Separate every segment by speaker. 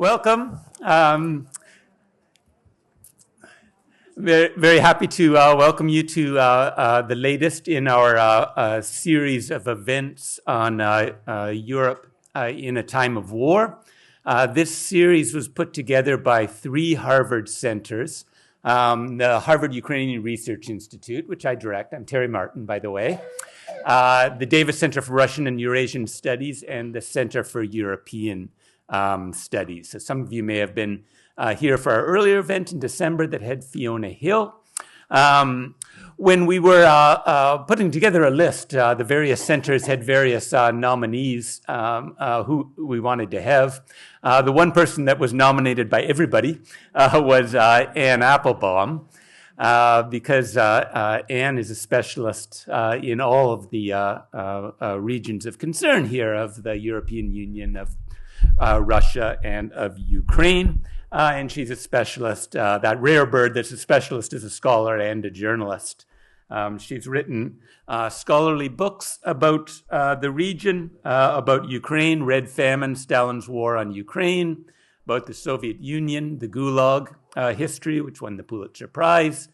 Speaker 1: Welcome. Very happy to welcome you to the latest in our series of events on Europe in a time of war. This series was put together by 3 Harvard centers. The Harvard Ukrainian Research Institute, which I direct. I'm Terry Martin, by the way. The Davis Center for Russian and Eurasian Studies and the Center for European Studies. So some of you may have been here for our earlier event in December that had Fiona Hill. When we were putting together a list, the various centers had various nominees who we wanted to have. The one person that was nominated by everybody was Anne Applebaum, because Anne is a specialist in all of the regions of concern here of the European Union, of Russia, and of Ukraine. And she's a specialist, that rare bird that's a specialist as a scholar and a journalist. She's written scholarly books about the region, about Ukraine, Red Famine, Stalin's War on Ukraine, about the Soviet Union, the Gulag history, which won the Pulitzer Prize,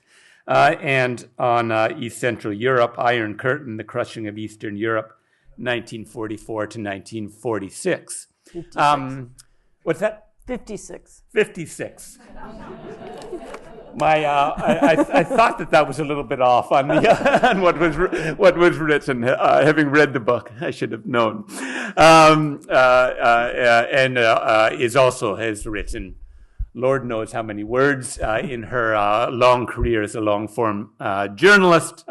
Speaker 1: and on East Central Europe, Iron Curtain, the crushing of Eastern Europe, 1944 to 1946.
Speaker 2: 56.
Speaker 1: What's that?
Speaker 2: 56.
Speaker 1: 56. I thought that was a little bit off on the on what was written. Having read the book, I should have known. And has written, Lord knows how many words in her long career as a long-form journalist.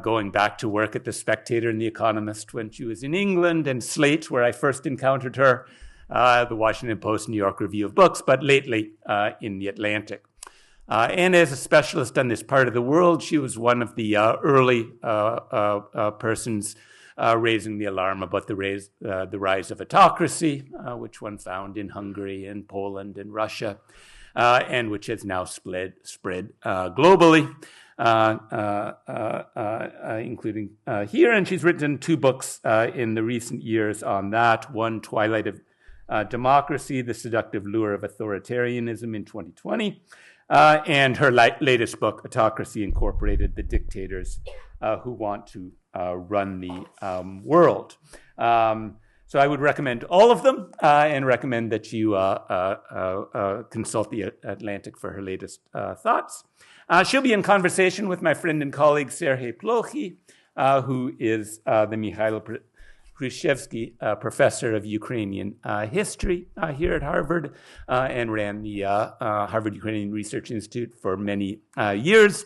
Speaker 1: Going back to work at The Spectator and The Economist when she was in England, and Slate, where I first encountered her, the Washington Post, New York Review of Books, but lately in The Atlantic. And as a specialist on this part of the world, she was one of the early persons raising the alarm about the rise of autocracy, which one found in Hungary and Poland and Russia, and which has now spread globally. Including here, and she's written 2 books in the recent years on that. One, Twilight of Democracy, The Seductive Lure of Authoritarianism in 2020, and her latest book, Autocracy Incorporated, The Dictators Who Want to Run the World. So I would recommend all of them and recommend that you consult The Atlantic for her latest thoughts. She'll be in conversation with my friend and colleague Serhii Plokhii, who is the Mykhailo Hrushevs'kyi Professor of Ukrainian History here at Harvard, and ran the Harvard Ukrainian Research Institute for many years.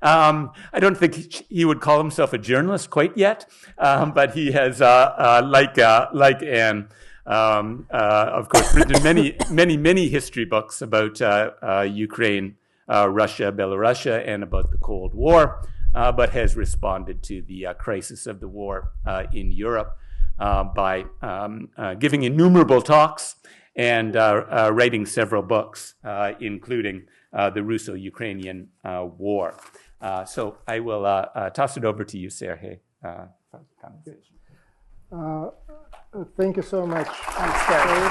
Speaker 1: I don't think he would call himself a journalist quite yet, but he has, like Anne, of course, written many history books about Ukraine, Russia, Belarus, and about the Cold War, but has responded to the crisis of the war in Europe by giving innumerable talks and writing several books, including the Russo-Ukrainian War. So I will toss it over to you, Serhii, for the conversation.
Speaker 3: Thank you so much.
Speaker 2: Thanks, Terry.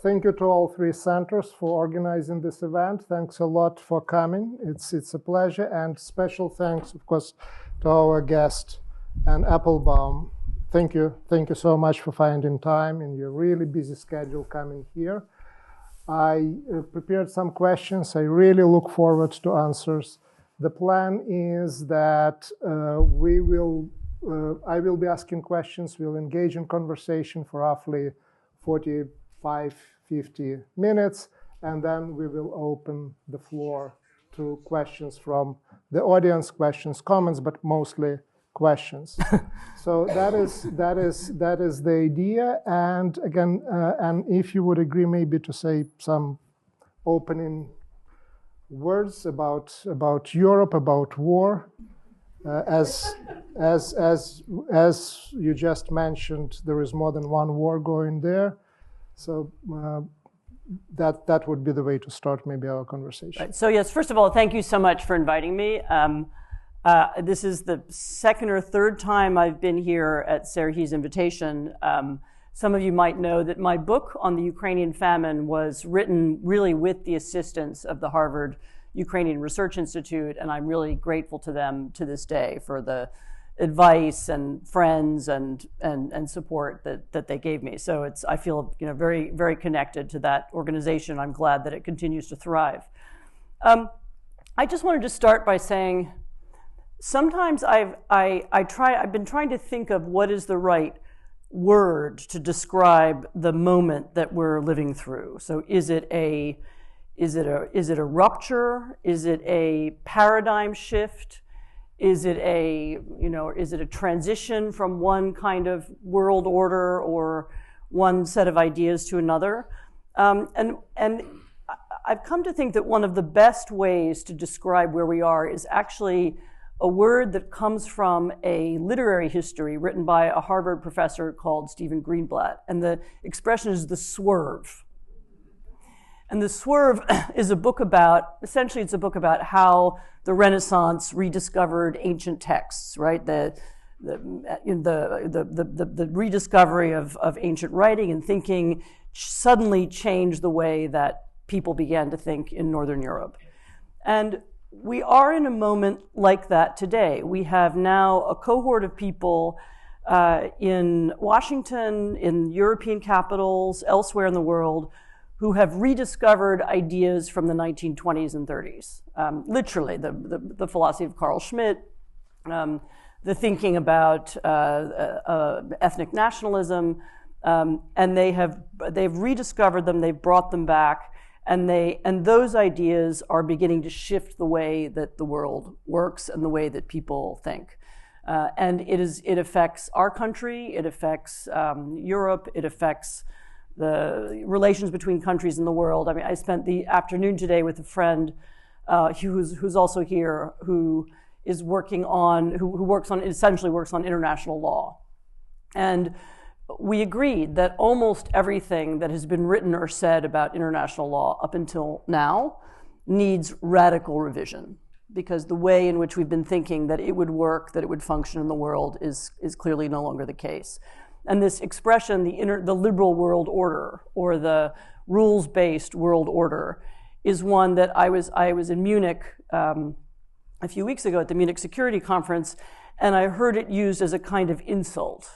Speaker 3: Thank you to all 3 centers for organizing this event. Thanks a lot for coming. It's a pleasure, and special thanks, of course, to our guest, Anne Applebaum. Thank you so much for finding time in your really busy schedule coming here. I prepared some questions. I really look forward to answers. The plan is that I will be asking questions. We'll engage in conversation for roughly 45-50 minutes, and then we will open the floor to questions from the audience, questions, comments, but mostly questions. So that is the idea. And again, and if you would agree, maybe to say some opening words about Europe, about war, as you just mentioned, there is more than one war going there. So that would be the way to start maybe our conversation.
Speaker 2: Right. So yes, first of all, thank you so much for inviting me. This is the second or third time I've been here at Serhii's invitation. Some of you might know that my book on the Ukrainian famine was written really with the assistance of the Harvard Ukrainian Research Institute, and I'm really grateful to them to this day for the advice and friends and support that they gave me. So I feel very, very connected to that organization. I'm glad that it continues to thrive. I just wanted to start by saying, sometimes I've been trying to think of what is the right word to describe the moment that we're living through. So is it a rupture? Is it a paradigm shift? Is it a transition from one kind of world order or one set of ideas to another? And I've come to think that one of the best ways to describe where we are is actually a word that comes from a literary history written by a Harvard professor called Stephen Greenblatt. And the expression is the swerve. And the swerve is a book about, essentially it's a book about how the Renaissance rediscovered ancient texts, right? The rediscovery of ancient writing and thinking suddenly changed the way that people began to think in Northern Europe. And we are in a moment like that today. We have now a cohort of people in Washington, in European capitals, elsewhere in the world, who have rediscovered ideas from the 1920s and 30s. Literally, the philosophy of Carl Schmitt, the thinking about ethnic nationalism, and they've rediscovered them, they've brought them back, and those ideas are beginning to shift the way that the world works and the way that people think. And it affects our country, it affects Europe, it affects the relations between countries in the world. I mean, I spent the afternoon today with a friend who's also here, who essentially works on international law. And we agreed that almost everything that has been written or said about international law up until now needs radical revision, because the way in which we've been thinking that it would work, that it would function in the world is clearly no longer the case. And this expression, the liberal world order or the rules-based world order, is one that I was in Munich a few weeks ago at the Munich Security Conference, and I heard it used as a kind of insult.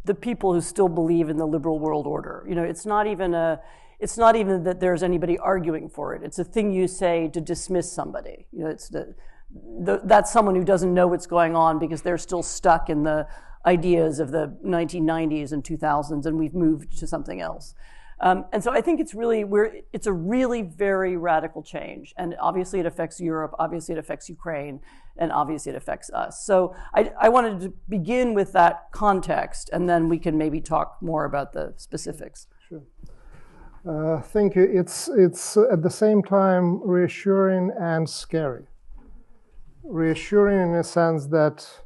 Speaker 2: The people who still believe in the liberal world order. It's not even that there's anybody arguing for it. It's a thing you say to dismiss somebody. That's someone who doesn't know what's going on because they're still stuck in the ideas of the 1990s and 2000s, and we've moved to something else. And so I think it's a really very radical change. And obviously it affects Europe, obviously it affects Ukraine, and obviously it affects us. So I wanted to begin with that context, and then we can maybe talk more about the specifics.
Speaker 3: Sure. Thank you. It's at the same time reassuring and scary. Reassuring in a sense that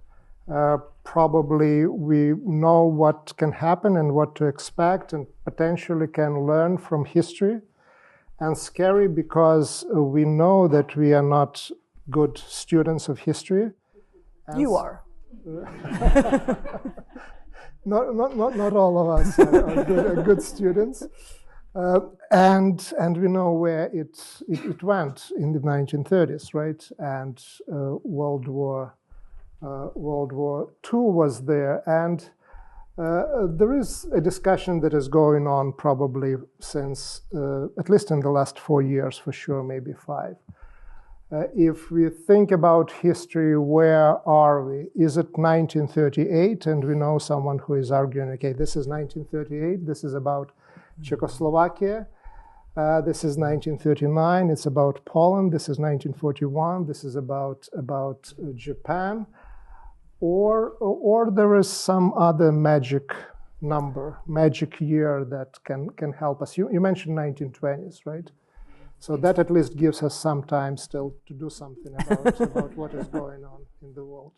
Speaker 3: probably we know what can happen and what to expect and potentially can learn from history. And scary because we know that we are not good students of history. And
Speaker 2: you are.
Speaker 3: Not all of us are good students. And we know where it went in the 1930s, right? And World War II was there, and there is a discussion that is going on probably since, at least in the last 4 years for sure, maybe 5. If we think about history, where are we? Is it 1938? And we know someone who is arguing, okay, this is 1938, this is about Czechoslovakia. This is 1939, it's about Poland. This is 1941, this is about Japan. Or there is some other magic number, magic year that can help us. You mentioned 1920s, right? So that at least gives us some time still to do something about what is going on in the world.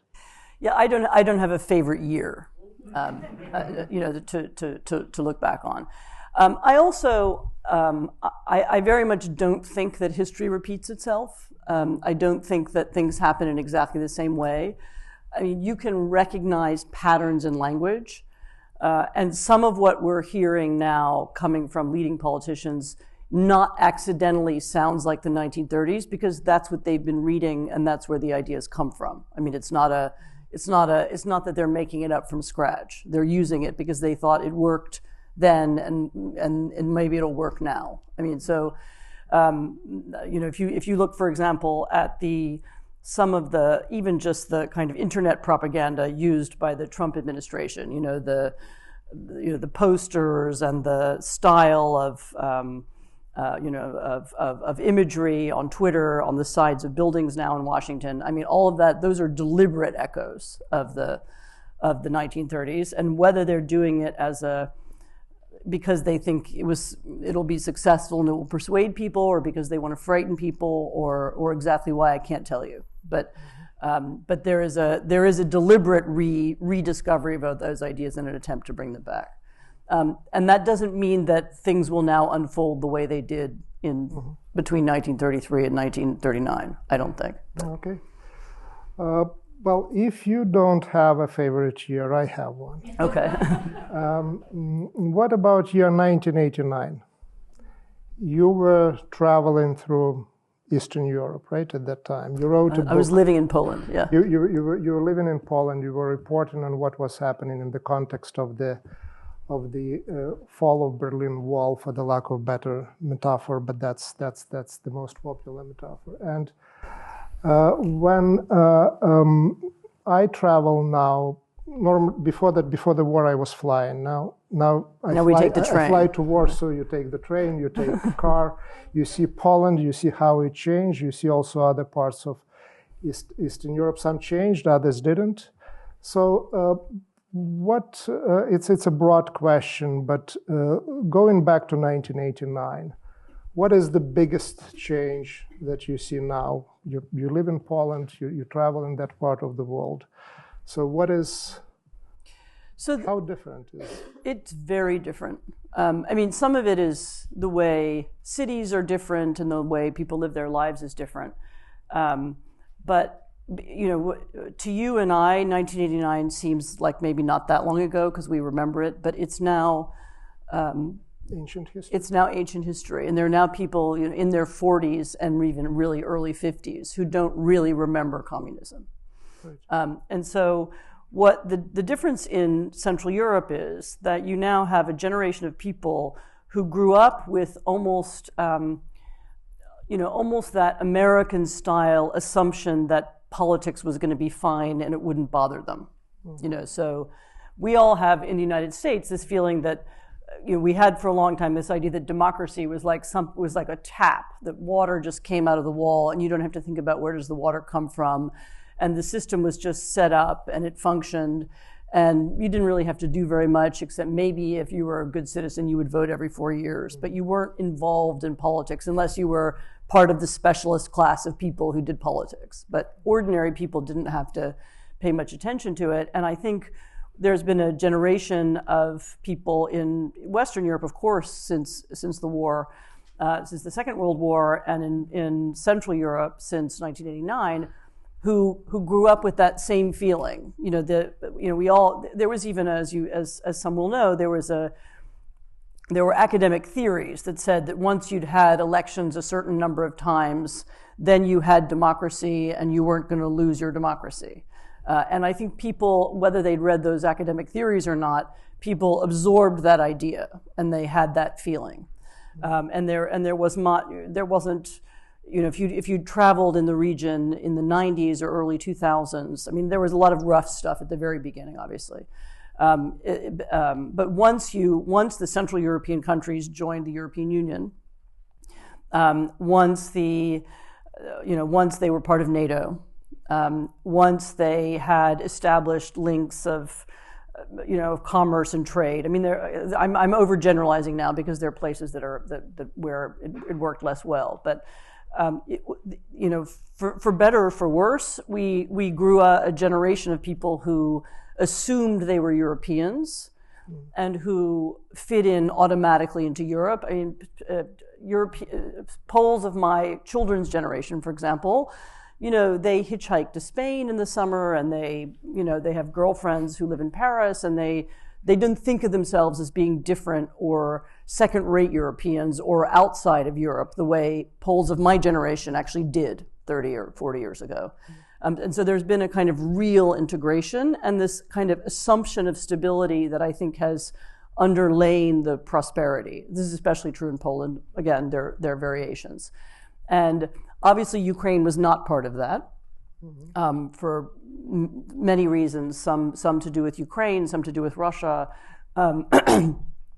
Speaker 2: Yeah, I don't have a favorite year, to look back on. I very much don't think that history repeats itself. I don't think that things happen in exactly the same way. I mean, you can recognize patterns in language, and some of what we're hearing now coming from leading politicians not accidentally sounds like the 1930s, because that's what they've been reading and that's where the ideas come from. I mean, it's not that they're making it up from scratch. They're using it because they thought it worked then and maybe it'll work now. I mean, so if you look, for example, at some of the, even just the kind of internet propaganda used by the Trump administration, the posters and the style of imagery on Twitter, on the sides of buildings now in Washington. I mean, all of that, those are deliberate echoes of the 1930s, and whether they're doing it because they think it'll be successful and it will persuade people, or because they want to frighten people, or exactly why, I can't tell you. But there is a deliberate rediscovery of those ideas in an attempt to bring them back. And that doesn't mean that things will now unfold the way they did between 1933 and 1939, I don't think.
Speaker 3: Okay. Well, if you don't have a favorite year, I have one.
Speaker 2: Okay.
Speaker 3: What about year 1989? You were traveling through Eastern Europe, right, at that time. You wrote a book.
Speaker 2: I was living in Poland, yeah.
Speaker 3: You were living in Poland. You were reporting on what was happening in the context of the fall of Berlin Wall, for the lack of a better metaphor, but that's the most popular metaphor. And when I travel now, before the war I was flying. Now
Speaker 2: we take the train.
Speaker 3: I fly to Warsaw. You take the train. You take the car. You see Poland. You see how it changed. You see also other parts of Eastern Europe. Some changed, others didn't. So. It's a broad question, but going back to 1989, what is the biggest change that you see now? You live in Poland, you travel in that part of the world. So how different is it?
Speaker 2: It's very different. I mean, some of it is the way cities are different and the way people live their lives is different. But to you and I, 1989 seems like maybe not that long ago because we remember it, but it's now
Speaker 3: ancient history.
Speaker 2: It's now ancient history, and there are now people in their 40s and even really early 50s who don't really remember communism. Right. And so, what the difference in Central Europe is that you now have a generation of people who grew up with almost that American-style assumption that politics was going to be fine and it wouldn't bother them. So we all have in the United States this feeling that we had for a long time this idea that democracy was like a tap, that water just came out of the wall and you don't have to think about where does the water come from, and the system was just set up and it functioned and you didn't really have to do very much, except maybe if you were a good citizen you would vote every 4 years, but you weren't involved in politics unless you were part of the specialist class of people who did politics. But ordinary people didn't have to pay much attention to it. And I think there's been a generation of people in Western Europe, of course, since the war, since the Second World War, and in Central Europe since 1989, who grew up with that same feeling. There was even, as some will know, there were academic theories that said that once you'd had elections a certain number of times, then you had democracy and you weren't going to lose your democracy. And I think people, whether they'd read those academic theories or not, people absorbed that idea and they had that feeling. And there wasn't, if you traveled in the region in the 90s or early 2000s, I mean, there was a lot of rough stuff at the very beginning, obviously. But once the Central European countries joined the European Union, once they were part of NATO, once they had established links of commerce and trade. I mean, I'm overgeneralizing now because there are places where it worked less well. But for better or for worse, we grew a generation of people who assumed they were Europeans, and who fit in automatically into Europe. I mean, Poles of my children's generation, for example, they hitchhike to Spain in the summer, and they have girlfriends who live in Paris, and they didn't think of themselves as being different or second-rate Europeans or outside of Europe the way Poles of my generation actually did 30 or 40 years ago. And so there's been a kind of real integration and this kind of assumption of stability that I think has underlain the prosperity. This is especially true in Poland. Again, there are variations. And obviously Ukraine was not part of that for many reasons, some to do with Ukraine, some to do with Russia.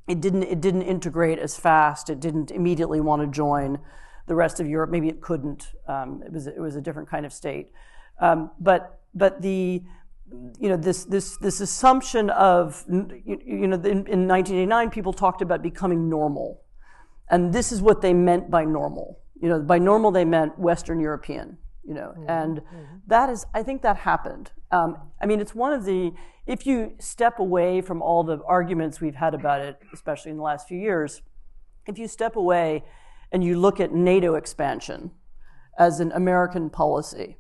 Speaker 2: It didn't integrate as fast. It didn't immediately want to join the rest of Europe. Maybe it couldn't. It was a different kind of state. But the this assumption of in 1989 people talked about becoming normal, and this is what they meant by normal. By normal they meant Western European. And that is, I think that happened. I mean, it's one of the, if you step away from all the arguments we've had about it, especially in the last few years, if you step away and you look at NATO expansion as an American policy,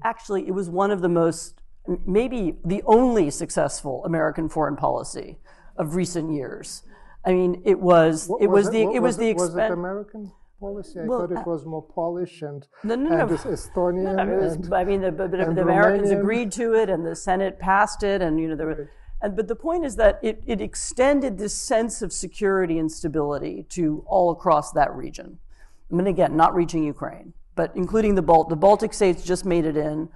Speaker 2: actually it was one of the most, maybe the only successful American foreign policy of recent years. I mean, Was it
Speaker 3: American policy? I thought it was more Polish and Estonian.
Speaker 2: The Americans agreed to it, and the Senate passed it, and but the point is that it extended this sense of security and stability to all across that region. I mean, again, not reaching Ukraine, but including the Baltic states just made it in,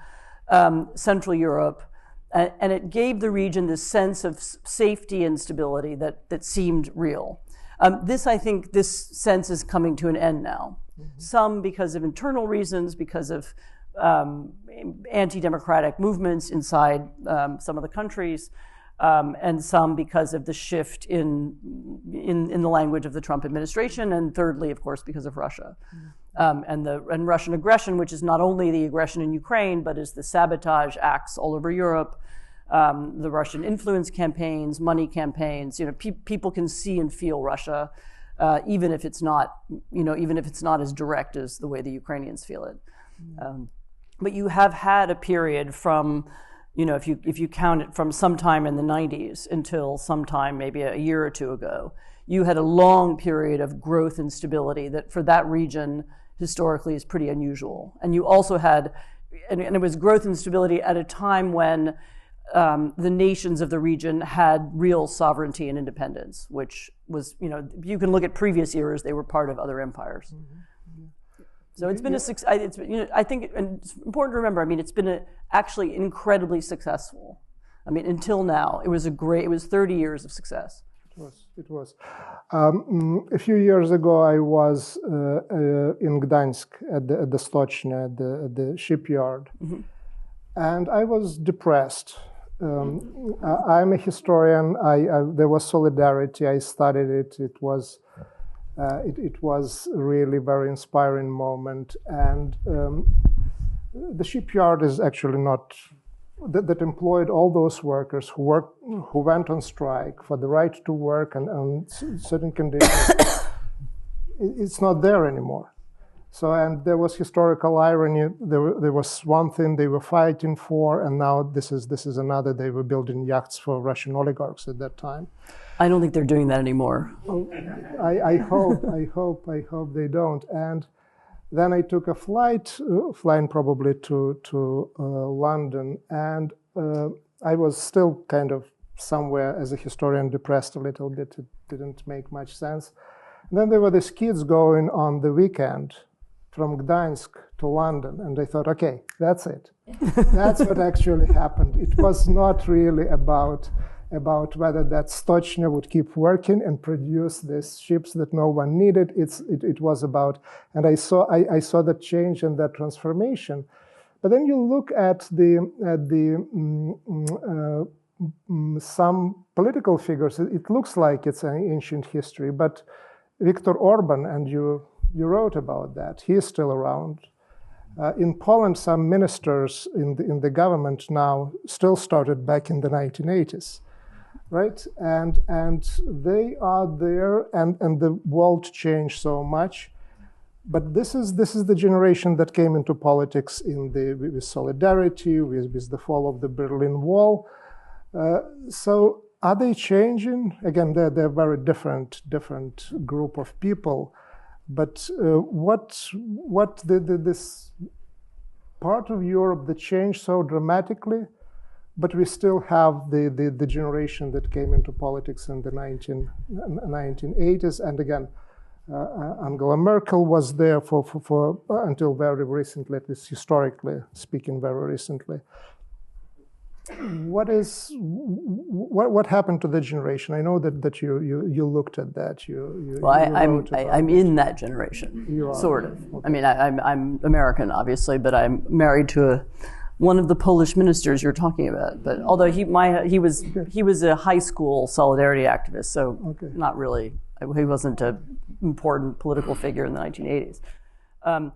Speaker 2: Central Europe, and it gave the region this sense of safety and stability that seemed real. I think this sense is coming to an end now. Some because of internal reasons, because of anti-democratic movements inside some of the countries, and some because of the shift in the language of the Trump administration, and thirdly, of course, because of Russia and Russian aggression, which is not only the aggression in Ukraine, but is the sabotage acts all over Europe. The Russian influence campaigns, money campaigns. People can see and feel Russia, even if it's not, as direct as the way the Ukrainians feel it. But you have had a period from, if you count it from sometime in the 90s until sometime maybe a year or two ago, you had a long period of growth and stability that for that region historically is pretty unusual. And you also had, and it was growth and stability at a time when the nations of the region had real sovereignty and independence, which was, you can look at previous eras, they were part of other empires. So it's been I think, and it's important to remember, it's been actually incredibly successful. Until now, it was 30 years of success.
Speaker 3: It was. A few years ago, I was in Gdańsk at the Stocznia, the shipyard, and I was depressed. I'm a historian. There was solidarity. I studied it. It was really a very inspiring moment. And the shipyard is actually not that employed all those workers who went on strike for the right to work and on certain conditions. It's not there anymore. So, and there was historical irony. There was one thing they were fighting for, and now this is another. They were building yachts for Russian oligarchs at that time.
Speaker 2: I don't think they're doing that anymore.
Speaker 3: Well, I hope they don't. And then I took a flight, flying probably to London, and I was still kind of somewhere as a historian depressed a little bit. It didn't make much sense. And then there were these kids going on the weekend from Gdańsk to London, and I thought, okay, that's it. That's what actually happened. It was not really about whether that Stocznia would keep working and produce these ships that no one needed. It was about, and I saw that change and that transformation. But then you look at some political figures. It looks like it's an ancient history, but Viktor Orban, and you wrote about that. He is still around. In Poland, some ministers in the government now still started back in the 1980s. right? And they are there, and the world changed so much. But this is the generation that came into politics with solidarity, with the fall of the Berlin Wall. So are they changing? Again, they're a very different group of people. But what this part of Europe that changed so dramatically, but we still have the generation that came into politics in the 1980s, and again, Angela Merkel was there for until very recently, at least historically speaking, very recently. What happened to the generation? I know that you looked at that.
Speaker 2: I'm in that generation, sort of. Okay. I mean, I'm American, obviously, but I'm married to one of the Polish ministers you're talking about. But although he was a high school solidarity activist, so not really. He wasn't an important political figure in the 1980s. I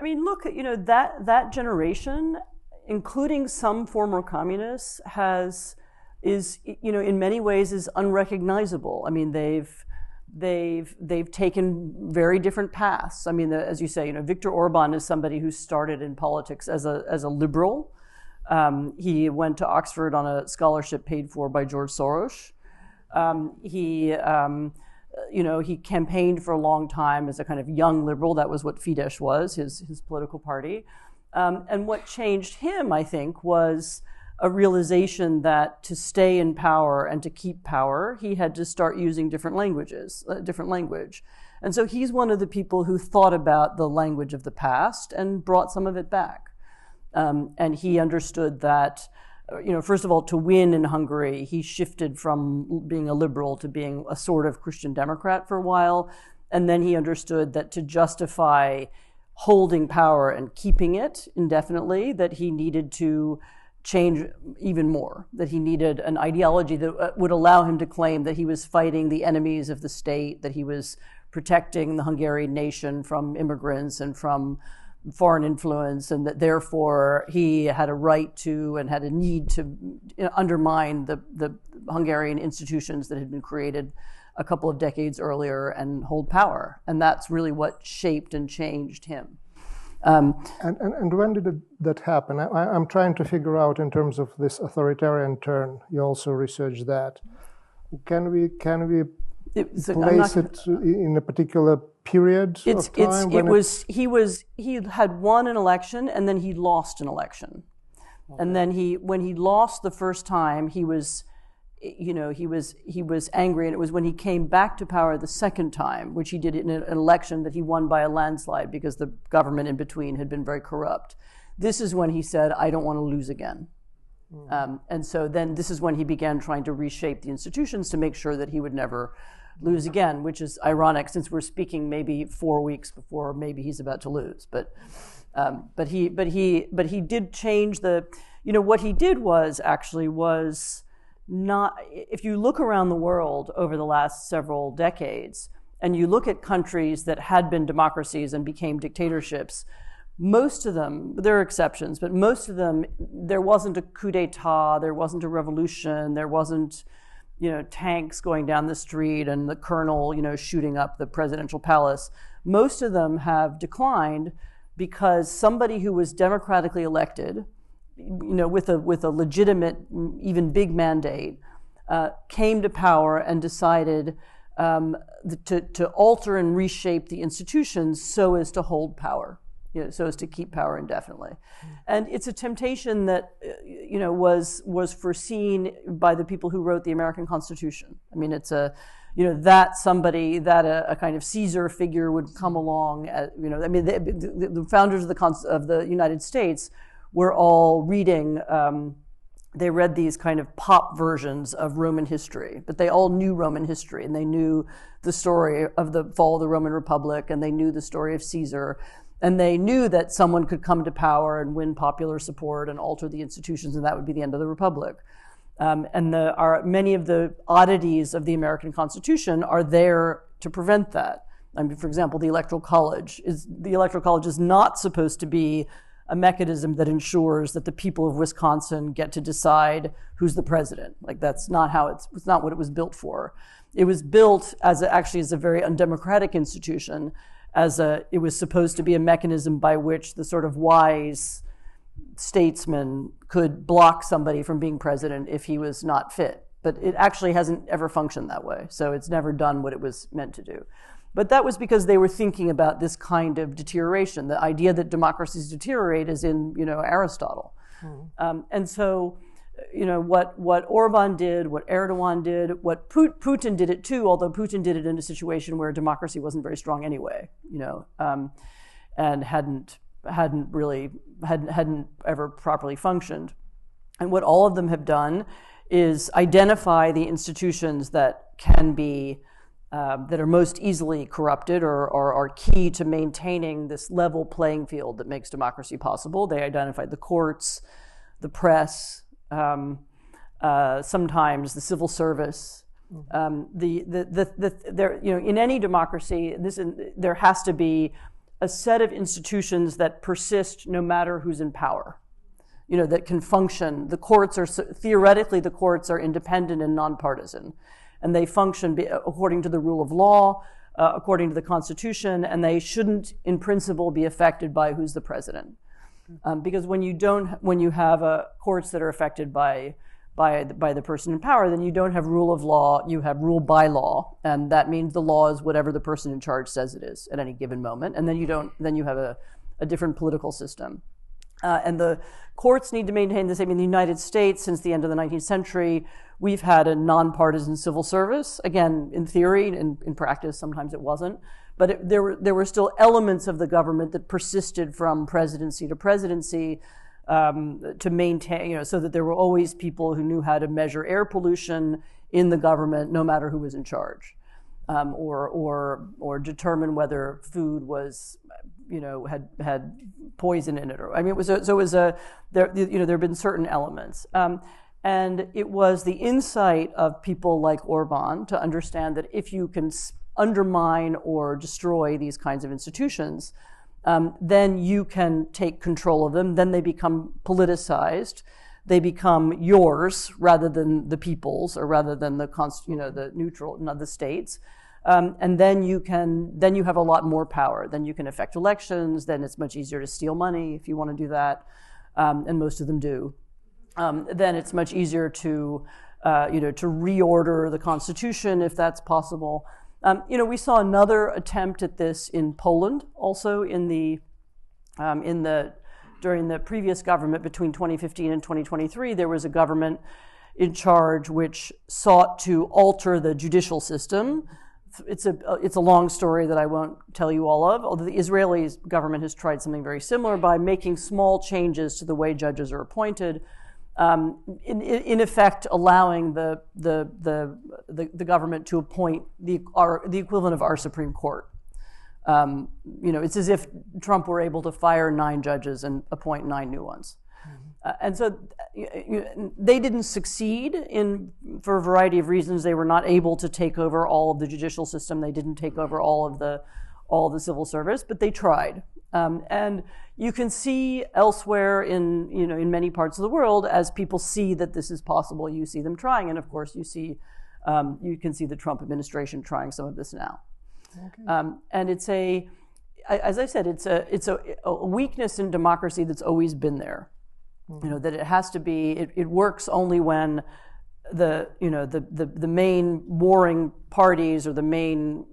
Speaker 2: mean, look, that generation, including some former communists, is in many ways is unrecognizable. I mean, they've taken very different paths. I mean, as you say, Viktor Orban is somebody who started in politics as a liberal. He went to Oxford on a scholarship paid for by George Soros. He campaigned for a long time as a kind of young liberal. That was what Fidesz was, his political party. And what changed him, I think, was a realization that to stay in power and to keep power, he had to start using different language. And so he's one of the people who thought about the language of the past and brought some of it back. And he understood that, first of all, to win in Hungary, he shifted from being a liberal to being a sort of Christian Democrat for a while. And then he understood that to justify holding power and keeping it indefinitely, that he needed to change even more, that he needed an ideology that would allow him to claim that he was fighting the enemies of the state, that he was protecting the Hungarian nation from immigrants and from foreign influence, and that therefore he had a right to and had a need to undermine the Hungarian institutions that had been created a couple of decades earlier and hold power. And that's really what shaped and changed him.
Speaker 3: And when did that happen? I'm trying to figure out in terms of this authoritarian turn. You also researched that. Can we place it in a particular period of time?
Speaker 2: He had won an election and then he lost an election. Okay. And then when he lost the first time, he was angry, and it was when he came back to power the second time, which he did in an election that he won by a landslide because the government in between had been very corrupt. This is when he said, I don't want to lose again. And so then this is when he began trying to reshape the institutions to make sure that he would never lose again, which is ironic since we're speaking maybe 4 weeks before maybe he's about to lose. But he did change what he did was not, if you look around the world over the last several decades and you look at countries that had been democracies and became dictatorships, most of them, there are exceptions, but most of them, there wasn't a coup d'etat, there wasn't a revolution, there wasn't, tanks going down the street and the colonel, shooting up the presidential palace. Most of them have declined because somebody who was democratically elected, with a legitimate, even big mandate, came to power and decided to alter and reshape the institutions so as to hold power, so as to keep power indefinitely. And it's a temptation that, was foreseen by the people who wrote the American Constitution. I mean, it's a kind of Caesar figure would come along. The founders of the United States were all reading, they read these kind of pop versions of Roman history, but they all knew Roman history, and they knew the story of the fall of the Roman Republic, and they knew the story of Caesar, and they knew that someone could come to power and win popular support and alter the institutions, and that would be the end of the Republic. Many of the oddities of the American Constitution are there to prevent that. I mean, for example, the Electoral College is not supposed to be a mechanism that ensures that the people of Wisconsin get to decide who's the president. Like, that's not how it's not what it was built for. It was built as a very undemocratic institution. It was supposed to be a mechanism by which the sort of wise statesman could block somebody from being president if he was not fit. But it actually hasn't ever functioned that way. So it's never done what it was meant to do. But that was because they were thinking about this kind of deterioration. The idea that democracies deteriorate is in, Aristotle. And so, what Orban did, what Erdogan did, what Putin did it too, although Putin did it in a situation where democracy wasn't very strong anyway, and hadn't ever properly functioned. And what all of them have done is identify the institutions that can be that are most easily corrupted or are key to maintaining this level playing field that makes democracy possible. They identified the courts, the press, sometimes the civil service. In any democracy, there has to be a set of institutions that persist no matter who's in power. That can function. Theoretically, the courts are independent and nonpartisan. And they function according to the rule of law, according to the Constitution, and they shouldn't, in principle, be affected by who's the president. Because when you have courts that are affected by the person in power, then you don't have rule of law, you have rule by law, and that means the law is whatever the person in charge says it is at any given moment, and then you have a different political system. And the courts need to maintain the same. In the United States, since the end of the 19th century, we've had a nonpartisan civil service. Again, in theory, in practice, sometimes it wasn't. But there were still elements of the government that persisted from presidency to presidency to maintain, so that there were always people who knew how to measure air pollution in the government, no matter who was in charge, or determine whether food was, had poison in it, there have been certain elements. And it was the insight of people like Orban to understand that if you can undermine or destroy these kinds of institutions, then you can take control of them. Then they become politicized. They become yours rather than the people's, or rather than the neutral, not the states. And then you have a lot more power. Then you can affect elections. Then it's much easier to steal money if you want to do that, and most of them do. Then it's much easier to reorder the Constitution if that's possible. We saw another attempt at this in Poland, also during the previous government between 2015 and 2023. There was a government in charge which sought to alter the judicial system. It's a long story that I won't tell you all of, although the Israeli government has tried something very similar by making small changes to the way judges are appointed, in effect allowing the government to appoint the equivalent of our Supreme Court. It's as if Trump were able to fire 9 judges and appoint 9 new ones. And so they didn't succeed for a variety of reasons. They were not able to take over all of the judicial system. They didn't take over all of the civil service, but they tried. And you can see elsewhere in many parts of the world, as people see that this is possible, you see them trying. And of course, you can see the Trump administration trying some of this now. Okay. And as I said, it's a weakness in democracy that's always been there. That it has to be, it works only when the main warring parties, or the main,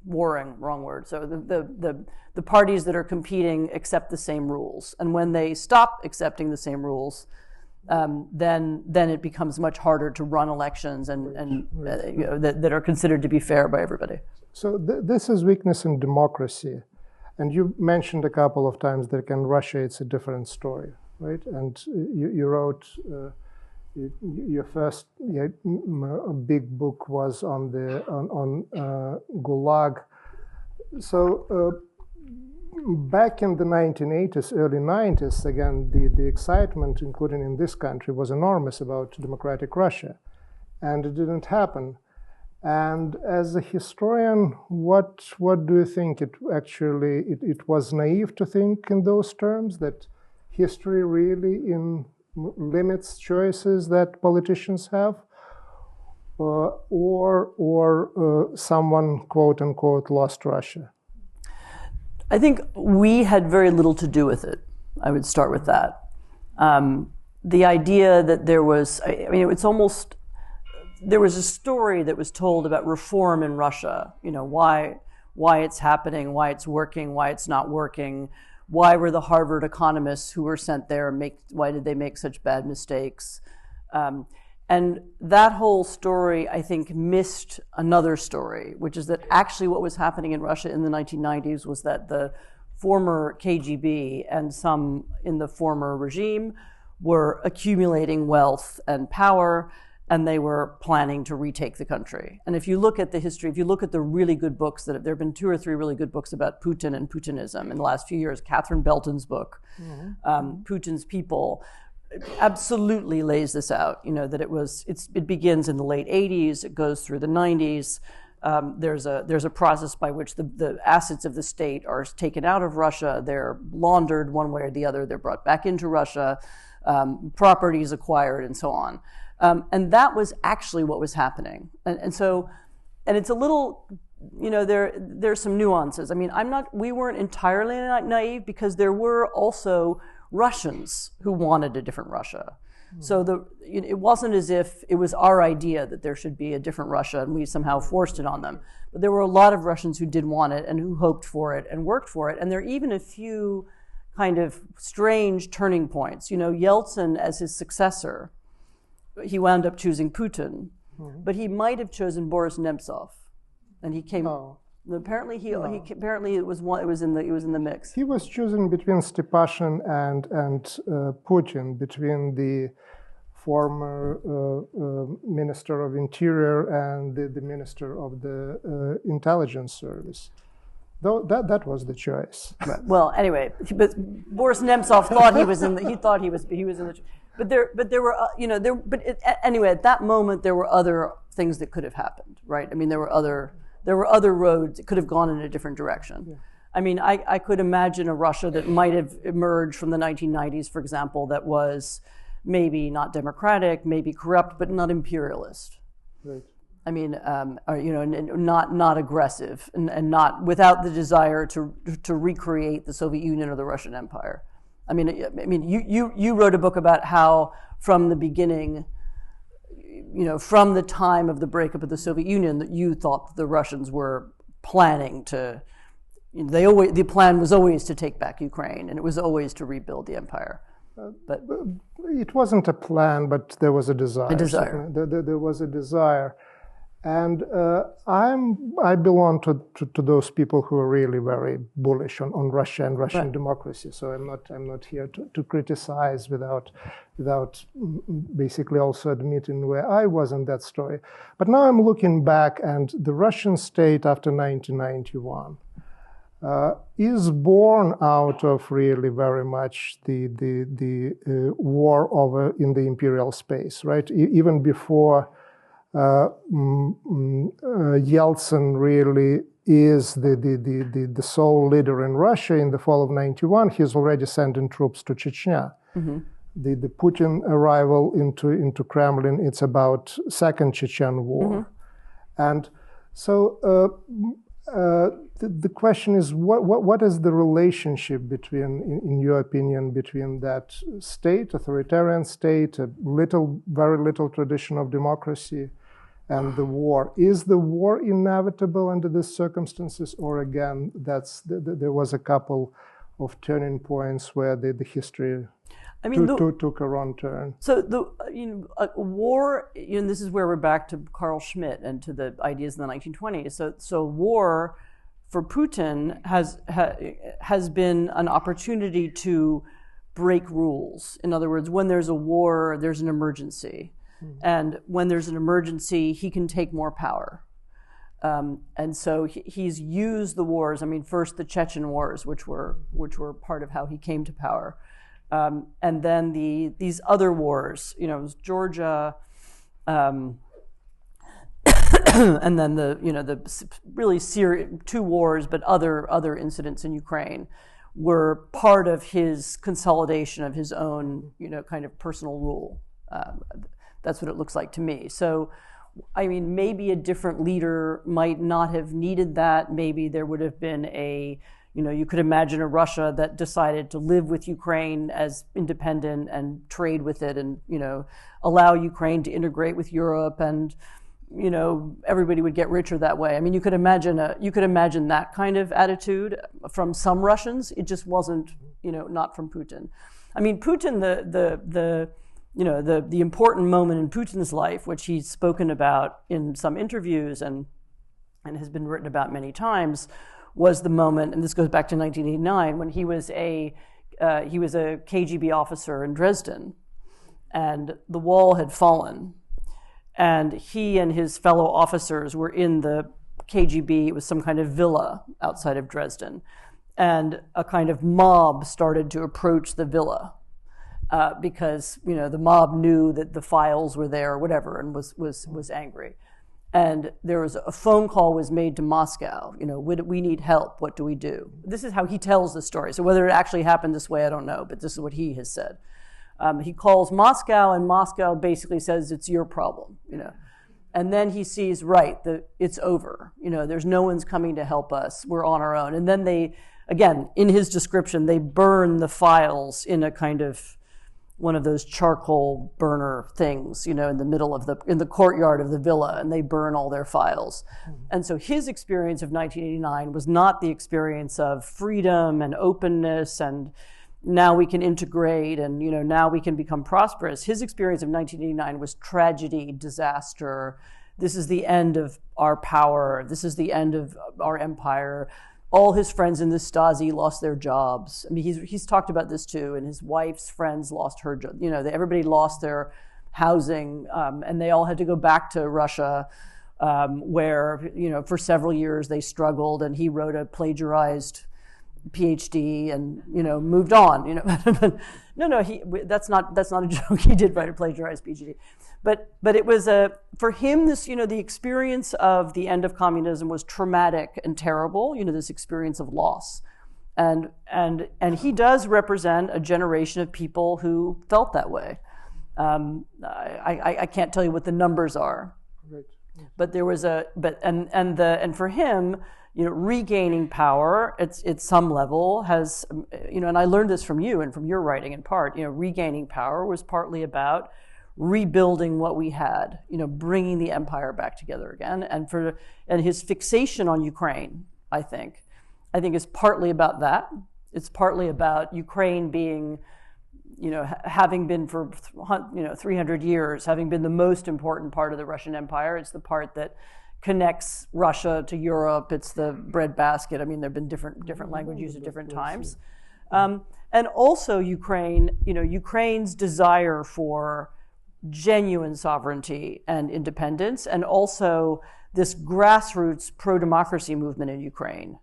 Speaker 2: warring, wrong word. So the parties that are competing accept the same rules. And when they stop accepting the same rules, then it becomes much harder to run elections that are considered to be fair by everybody.
Speaker 3: So this is weakness in democracy. And you mentioned a couple of times that in Russia it's a different story. Right, and you wrote your first big book was on Gulag. So back in the 1980s, early 90s, again, the excitement, including in this country, was enormous about democratic Russia, and it didn't happen. And as a historian, what do you think? It was naive to think in those terms, that history really limits choices that politicians have, or someone quote unquote lost Russia?
Speaker 2: I think we had very little to do with it. I would start with that. The idea that there was, it's almost, there was a story that was told about reform in Russia, why it's happening, why it's working, why it's not working, why were the Harvard economists who were sent there, why did they make such bad mistakes? And that whole story, I think, missed another story, which is that actually what was happening in Russia in the 1990s was that the former KGB and some in the former regime were accumulating wealth and power, and they were planning to retake the country. And if you look at the history, if you look at the really good books, there have been 2 or 3 really good books about Putin and Putinism in the last few years. Catherine Belton's book, Putin's People, absolutely lays this out, that it begins in the late 80s, it goes through the 90s. There's a process by which the assets of the state are taken out of Russia, they're laundered one way or the other, they're brought back into Russia, properties acquired, and so on. And that was actually what was happening. And so it's a little, there's some nuances. We weren't entirely naive, because there were also Russians who wanted a different Russia. So it wasn't as if it was our idea that there should be a different Russia and we somehow forced it on them. But there were a lot of Russians who did want it and who hoped for it and worked for it. And there are even a few kind of strange turning points. Yeltsin, as his successor, he wound up choosing Putin, but he might have chosen Boris Nemtsov, and he came. Oh. Apparently, apparently it was in the mix.
Speaker 3: He was choosing between Stepashin and Putin, between the former Minister of Interior and the Minister of the Intelligence Service. Though that was the choice.
Speaker 2: Right. Well, anyway, but Boris Nemtsov thought he was in the. But there were anyway, at that moment there were other things that could have happened, right? There were other roads that could have gone in a different direction. Yeah. I could imagine a Russia that might have emerged from the 1990s, for example, that was maybe not democratic, maybe corrupt, but not imperialist.
Speaker 3: Right.
Speaker 2: Not aggressive, and not without the desire to recreate the Soviet Union or the Russian Empire. You wrote a book about how from the beginning, from the time of the breakup of the Soviet Union, that you thought the Russians were planning to. The plan was always to take back Ukraine, and it was always to rebuild the empire. But
Speaker 3: it wasn't a plan, but there was a desire.
Speaker 2: A desire.
Speaker 3: There was a desire. And I belong to those people who are really very bullish on Russia and Russian democracy. So I'm not here to criticize without basically also admitting where I was in that story. But now I'm looking back, and the Russian state after 1991 is born out of really very much the war over in the imperial space, right? Even before. Yeltsin really is the sole leader in Russia in the fall of 91. He's already sending troops to Chechnya. Mm-hmm. The Putin arrival into Kremlin, it's about Second Chechen War. Mm-hmm. And so the question is, what is the relationship between, in your opinion, between that state, authoritarian state, very little tradition of democracy, and the war? Is the war inevitable under these circumstances, or again, there was a couple of turning points where the history took a wrong turn?
Speaker 2: So war, this is where we're back to Carl Schmitt and to the ideas in the 1920s. So war for Putin has been an opportunity to break rules. In other words, when there's a war, there's an emergency. And when there's an emergency, he can take more power. And so he's used the wars. First the Chechen wars, which were part of how he came to power. And then these other wars, Georgia, and then the really serious 2 wars, but other incidents in Ukraine were part of his consolidation of his own kind of personal rule. That's what it looks like to me. So, I mean, maybe a different leader might not have needed that. Maybe there would have been you could imagine a Russia that decided to live with Ukraine as independent and trade with it, and allow Ukraine to integrate with Europe, and everybody would get richer that way. I mean, you could imagine that kind of attitude from some Russians. It just wasn't, not from Putin. I mean, Putin, the important moment in Putin's life, which he's spoken about in some interviews and has been written about many times, was the moment, and this goes back to 1989, when he was a KGB officer in Dresden, and the wall had fallen, and he and his fellow officers were in the KGB. It was some kind of villa outside of Dresden, and a kind of mob started to approach the villa. Because the mob knew that the files were there or whatever, and was angry, and there was a phone call was made to Moscow. We need help. What do we do? This is how he tells the story. So whether it actually happened this way, I don't know, but this is what he has said. He calls Moscow, and Moscow basically says it's your problem. And then he sees it's over. There's no one's coming to help us. We're on our own. And then they, again, in his description, they burn the files in a kind of one of those charcoal burner things, in the middle of in the courtyard of the villa, and they burn all their files. Mm-hmm. And so his experience of 1989 was not the experience of freedom and openness and now we can integrate and, now we can become prosperous. His experience of 1989 was tragedy, disaster. This is the end of our power. This is the end of our empire. All his friends in the Stasi lost their jobs. I mean, he's talked about this too, and his wife's friends lost her job. Everybody lost their housing, and they all had to go back to Russia, where, for several years they struggled, and he wrote a plagiarized PhD and, moved on, No, that's not a joke. He did write a plagiarized PhD. But it was for him, this, the experience of the end of communism was traumatic and terrible, this experience of loss. And he does represent a generation of people who felt that way. I can't tell you what the numbers are. Right. But there was and for him, regaining power at some level has, and I learned this from you and from your writing in part, regaining power was partly about rebuilding what we had, bringing the empire back together again. And his fixation on Ukraine, I think is partly about that. It's partly about Ukraine being, having been for 300 years, having been the most important part of the Russian Empire. It's the part that connects Russia to Europe. It's the breadbasket. I mean, there have been different language used at different times. And also Ukraine, Ukraine's desire for genuine sovereignty and independence, and also this grassroots pro-democracy movement in Ukraine,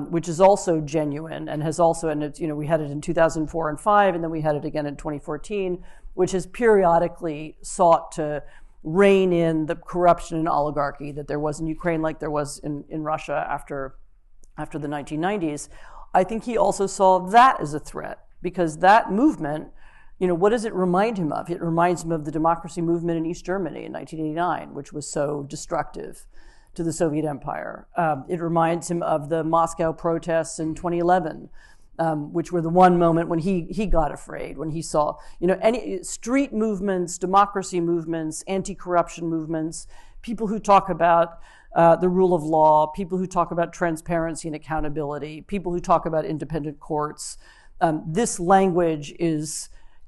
Speaker 2: which is also genuine and has also, and it's, we had it in 2004 and 2005, and then we had it again in 2014, which has periodically sought to rein in the corruption and oligarchy that there was in Ukraine, like there was in Russia after the 1990s. I think he also saw that as a threat, because that movement, what does it remind him of? It reminds him of the democracy movement in East Germany in 1989, which was so destructive to the Soviet Empire. It reminds him of the Moscow protests in 2011, which were the one moment when he got afraid, when he saw, any street movements, democracy movements, anti-corruption movements, people who talk about the rule of law, people who talk about transparency and accountability, people who talk about independent courts. This language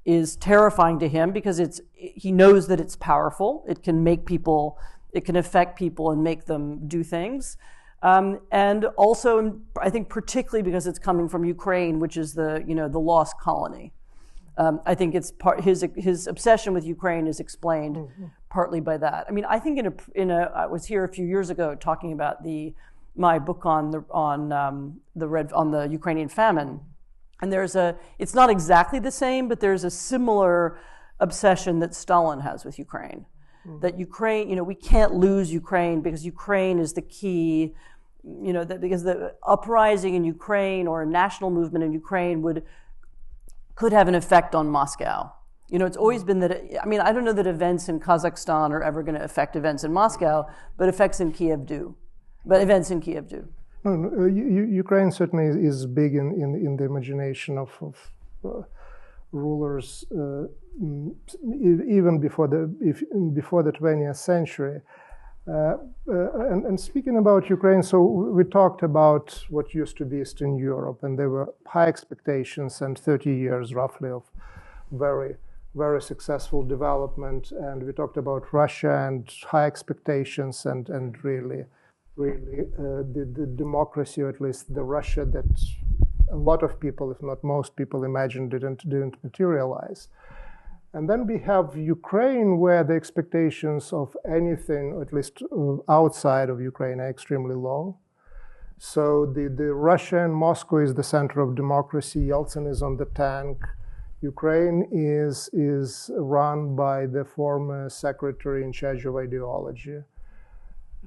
Speaker 2: is terrifying to him because he knows that it's powerful. It can affect people and make them do things. And also, I think particularly because it's coming from Ukraine, which is the lost colony. I think it's his obsession with Ukraine is explained partly by that. I mean, I think I was here a few years ago talking about my book on the Ukrainian famine, and it's not exactly the same, but there's a similar obsession that Stalin has with Ukraine. that Ukraine, we can't lose Ukraine because Ukraine is the key, because the uprising in Ukraine or a national movement in Ukraine could have an effect on Moscow. It's always been that, I don't know that events in Kazakhstan are ever going to affect events in Moscow, but events in Kiev do.
Speaker 3: No, Ukraine certainly is big in the imagination of rulers even before the 20th century. And speaking about Ukraine, so we talked about what used to be Eastern Europe, and there were high expectations and 30 years roughly of very, very successful development. And we talked about Russia and high expectations and really the democracy, or at least the Russia that a lot of people, if not most people, imagined didn't materialize. And then we have Ukraine, where the expectations of anything, or at least outside of Ukraine, are extremely low. So the Russia and Moscow is the center of democracy. Yeltsin is on the tank. Ukraine is run by the former secretary in charge of ideology.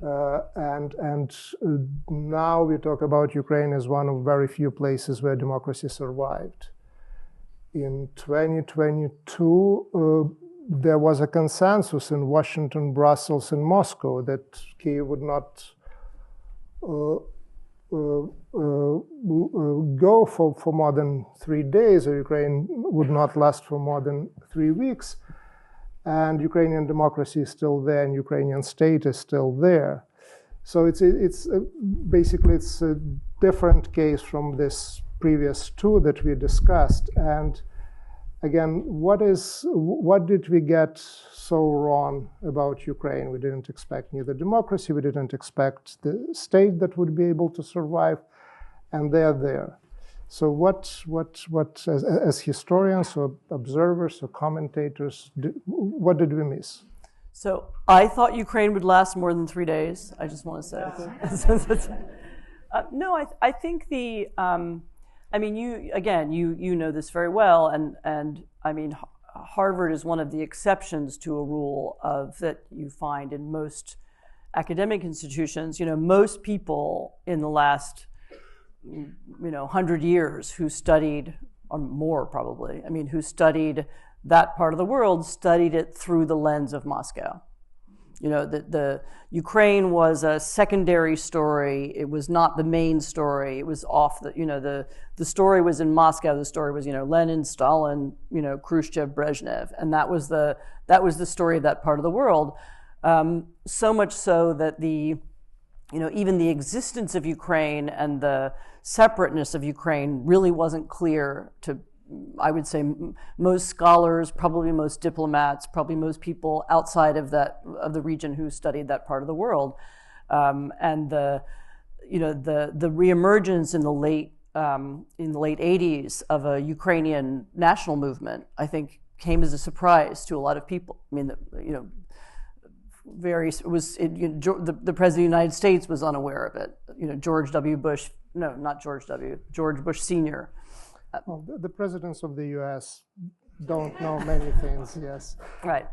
Speaker 3: And now we talk about Ukraine as one of very few places where democracy survived. In 2022, there was a consensus in Washington, Brussels, and Moscow that Kyiv would not go for more than 3 days, or Ukraine would not last for more than 3 weeks. And Ukrainian democracy is still there, and Ukrainian state is still there. So it's basically a different case from this previous two that we discussed. And again, what did we get so wrong about Ukraine? We didn't expect neither democracy, we didn't expect the state that would be able to survive, and they're there. So what as historians or observers or commentators, what did we miss?
Speaker 2: So I thought Ukraine would last more than 3 days. I just want to say. No, I think you know this very well, and Harvard is one of the exceptions to a rule that you find in most academic institutions. Most people in the last 100 years who studied, or more probably, who studied that part of the world, studied it through the lens of Moscow. The Ukraine was a secondary story. It was not the main story. It was off the story was in Moscow. The story was, Lenin, Stalin, Khrushchev, Brezhnev. And that was the story of that part of the world. So much so that even the existence of Ukraine and the separateness of Ukraine really wasn't clear to, I would say, most scholars, probably most diplomats, probably most people outside of the region who studied that part of the world. And the reemergence in the late 80s of a Ukrainian national movement, I think, came as a surprise to a lot of people. The President of the United States was unaware of it. George Bush Sr.
Speaker 3: Well, the presidents of the U.S. don't know many things, yes.
Speaker 2: Right.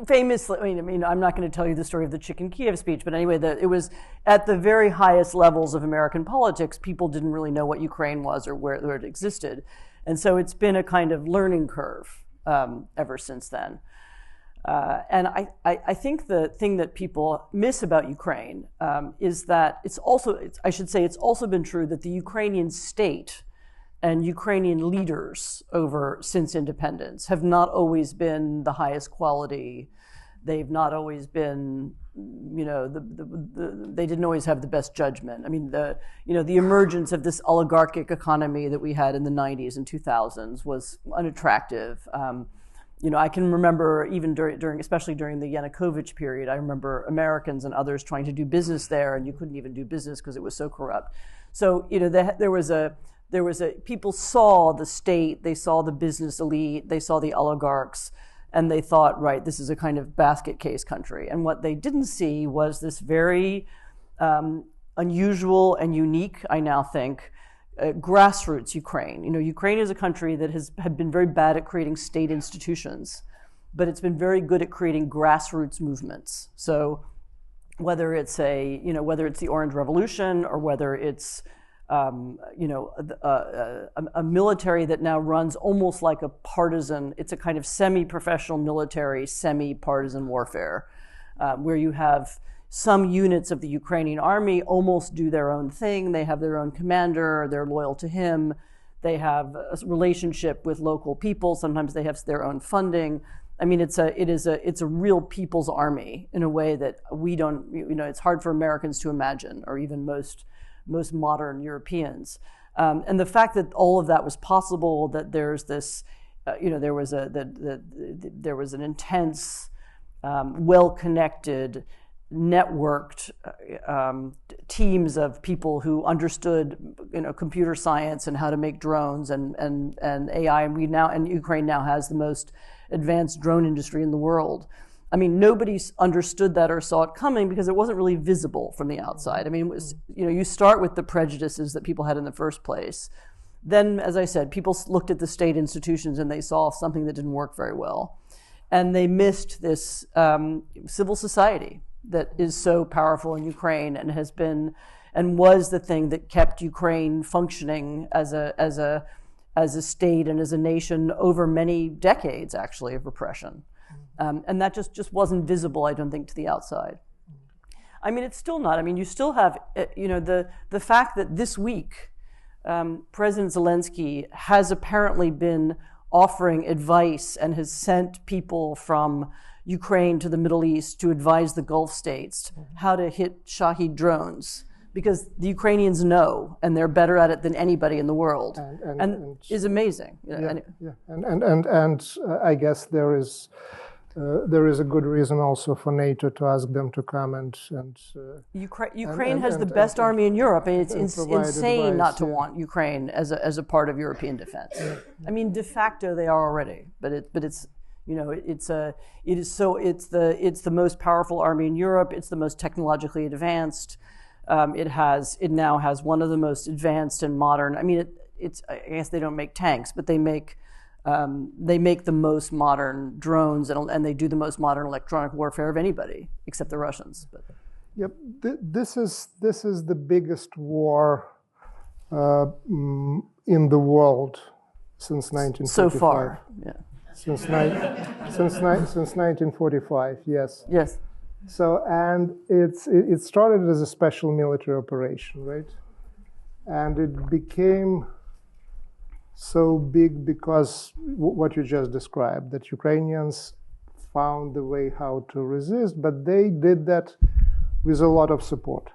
Speaker 2: Famously, I'm not going to tell you the story of the Chicken Kiev speech, but anyway, it was at the very highest levels of American politics, people didn't really know what Ukraine was or where it existed. And so it's been a kind of learning curve ever since then. And I think the thing that people miss about Ukraine is that it's also been true that the Ukrainian state and Ukrainian leaders since independence have not always been the highest quality. They've not always been, they didn't always have the best judgment. The emergence of this oligarchic economy that we had in the 90s and 2000s was unattractive. I can remember even especially during the Yanukovych period, I remember Americans and others trying to do business there, and you couldn't even do business because it was so corrupt. So, people saw the state, they saw the business elite, they saw the oligarchs, and they thought, right, this is a kind of basket case country. And what they didn't see was this very unusual and unique, I now think, grassroots Ukraine. Ukraine is a country that had been very bad at creating state institutions. but it's been very good at creating grassroots movements. So whether it's whether it's the Orange Revolution or whether it's a military that now runs almost like a partisan, it's a kind of semi-professional military, semi-partisan warfare, where you have some units of the Ukrainian army almost do their own thing. They have their own commander, they're loyal to him, they have a relationship with local people, sometimes they have their own funding. I mean, it's a real people's army in a way that we don't, it's hard for Americans to imagine, or even most modern Europeans. And the fact that all of that was possible, that there's this, there was an intense, well-connected, networked teams of people who understood, computer science and how to make drones and AI, and Ukraine now has the most advanced drone industry in the world. I mean, nobody understood that or saw it coming because it wasn't really visible from the outside. I mean, it was, you start with the prejudices that people had in the first place. Then, as I said, people looked at the state institutions and they saw something that didn't work very well. And they missed this civil society that is so powerful in Ukraine and has been and was the thing that kept Ukraine functioning as a state and as a nation over many decades, actually, of repression. And that just wasn't visible, I don't think, to the outside. I mean, it's still not. I mean, you still have, the fact that this week President Zelensky has apparently been offering advice and has sent people from Ukraine to the Middle East to advise the Gulf states how to hit Shahed drones, because the Ukrainians know, and they're better at it than anybody in the world, and is amazing.
Speaker 3: And I guess there is a good reason also for NATO to ask them to come and
Speaker 2: Ukraine has the best army in Europe, and it's insane not to want Ukraine as a part of European defense. I mean, de facto they are already, but it's the most powerful army in Europe. It's the most technologically advanced. It now has one of the most advanced and modern. I mean, I guess they don't make tanks, but they make the most modern drones, and they do the most modern electronic warfare of anybody, except the Russians. But.
Speaker 3: Yep, this is the biggest war in the world since 1945.
Speaker 2: So far, yeah.
Speaker 3: Since 1945, yes.
Speaker 2: Yes.
Speaker 3: So, and it started as a special military operation, right? And it became so big because what you just described, that Ukrainians found the way how to resist, but they did that with a lot of support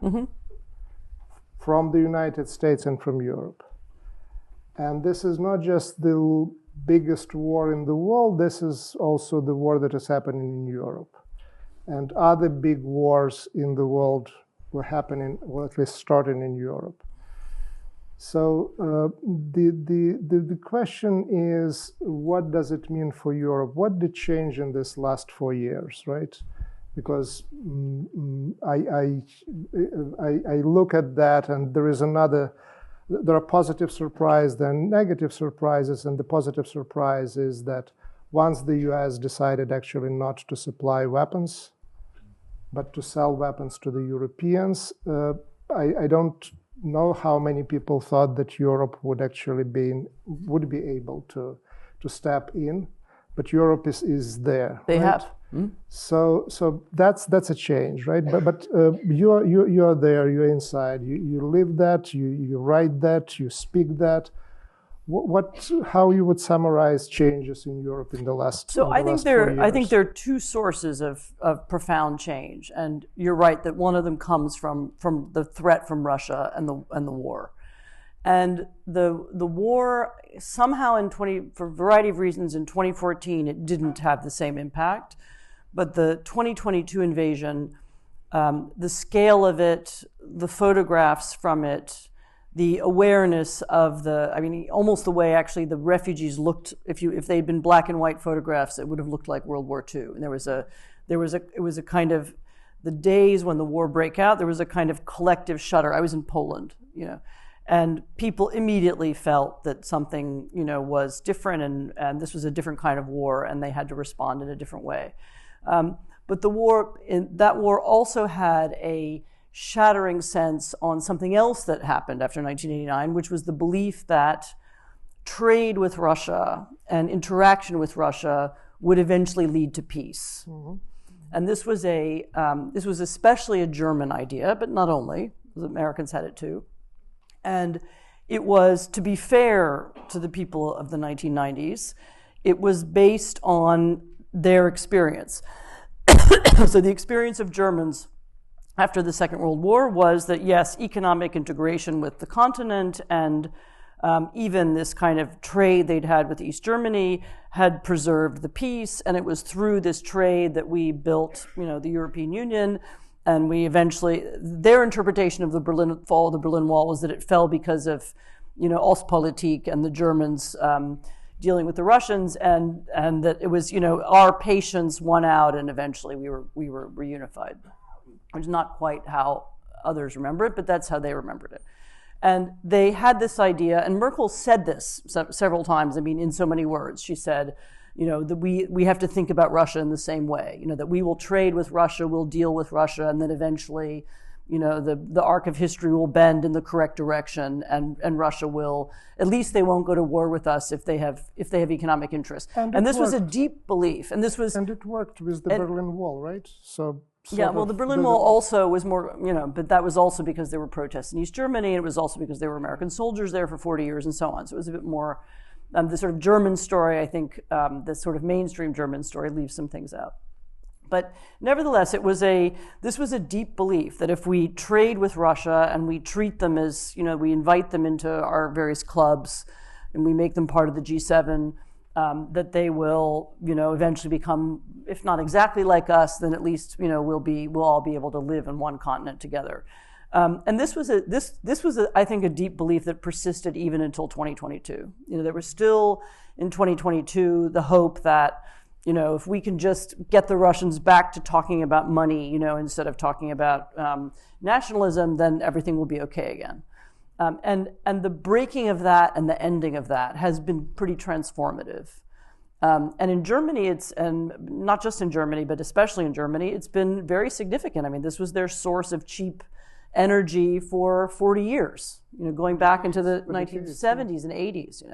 Speaker 3: from the United States and from Europe. And this is not just the biggest war in the world, this is also the war that is happening in Europe. And other big wars in the world were happening, or at least starting in Europe. So the question is, what does it mean for Europe? What did change in this last 4 years, right? Because I look at that, and there are positive surprises and negative surprises, and the positive surprise is that once the US decided actually not to supply weapons, but to sell weapons to the Europeans, I don't know how many people thought that Europe would actually be able to step in, but Europe is there.
Speaker 2: They
Speaker 3: right?
Speaker 2: have.
Speaker 3: So that's a change, right? But you're there, you're inside, you live that, you write that, you speak that. How you would summarize changes in Europe in the last?
Speaker 2: So I think there are two sources of profound change, and you're right that one of them comes from the threat from Russia and the war, and the war somehow for a variety of reasons in 2014 it didn't have the same impact, but the 2022 invasion, the scale of it, the photographs from it, the awareness of almost the way actually the refugees looked. If they'd been black and white photographs, it would have looked like World War II. And it was a kind of, the days when the war broke out, there was a kind of collective shudder. I was in Poland, And people immediately felt that something, was different, and this was a different kind of war, and they had to respond in a different way. But that war also had a shattering sense on something else that happened after 1989, which was the belief that trade with Russia and interaction with Russia would eventually lead to peace. Mm-hmm. And this was especially a German idea, but not only. The Americans had it too. And it was, to be fair to the people of the 1990s, it was based on their experience. So the experience of Germans after the Second World War was that, yes, economic integration with the continent and even this kind of trade they'd had with East Germany had preserved the peace, and it was through this trade that we built, the European Union, and we eventually, their interpretation of the fall of the Berlin Wall was that it fell because of, Ostpolitik and the Germans dealing with the Russians, and that it was, our patience won out, and eventually we were reunified. Which is not quite how others remember it, but that's how they remembered it. And they had this idea, and Merkel said this several times, in so many words. She said, that we have to think about Russia in the same way, that we will trade with Russia, we'll deal with Russia, and then eventually, the arc of history will bend in the correct direction, and Russia will, at least they won't go to war with us if they have economic interest. And this was a deep belief, and it
Speaker 3: worked with the Berlin Wall, right?
Speaker 2: The Berlin Wall also was more, but that was also because there were protests in East Germany, and it was also because there were American soldiers there for 40 years and so on. So it was a bit more, the sort of German story, I think, the sort of mainstream German story leaves some things out. But nevertheless, this was a deep belief that if we trade with Russia and we treat them as, we invite them into our various clubs and we make them part of the G7, that they will, eventually become, if not exactly like us, then at least, we'll all be able to live in one continent together. And this was I think, a deep belief that persisted even until 2022. There was still in 2022 the hope that, if we can just get the Russians back to talking about money, instead of talking about nationalism, then everything will be okay again. And the breaking of that and the ending of that has been pretty transformative. And in Germany, and not just in Germany, but especially in Germany, it's been very significant. This was their source of cheap energy for 40 years, going back into the 1970s and 80s.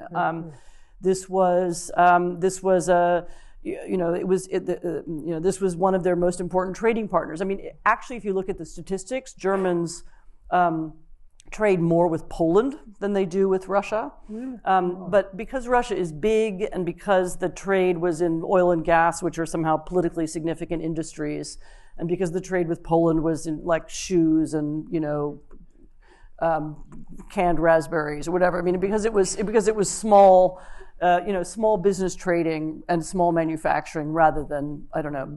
Speaker 2: This was one of their most important trading partners. Actually, if you look at the statistics, Germans trade more with Poland than they do with Russia. But because Russia is big and because the trade was in oil and gas, which are somehow politically significant industries, and because the trade with Poland was in like shoes and, canned raspberries or whatever. Because it was small, small business trading and small manufacturing rather than,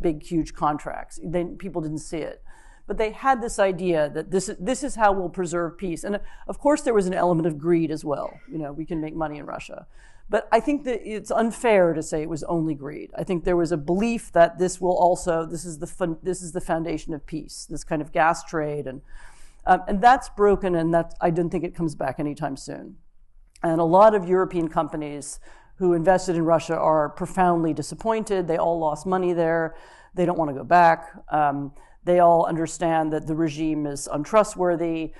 Speaker 2: big, huge contracts. People didn't see it. But they had this idea that this is how we'll preserve peace. And of course, there was an element of greed as well. We can make money in Russia. But I think that it's unfair to say it was only greed. I think there was a belief that this is the foundation of peace, this kind of gas trade. And that's broken, and I don't think it comes back anytime soon. And a lot of European companies who invested in Russia are profoundly disappointed. They all lost money there. They don't want to go back. They all understand that the regime is untrustworthy.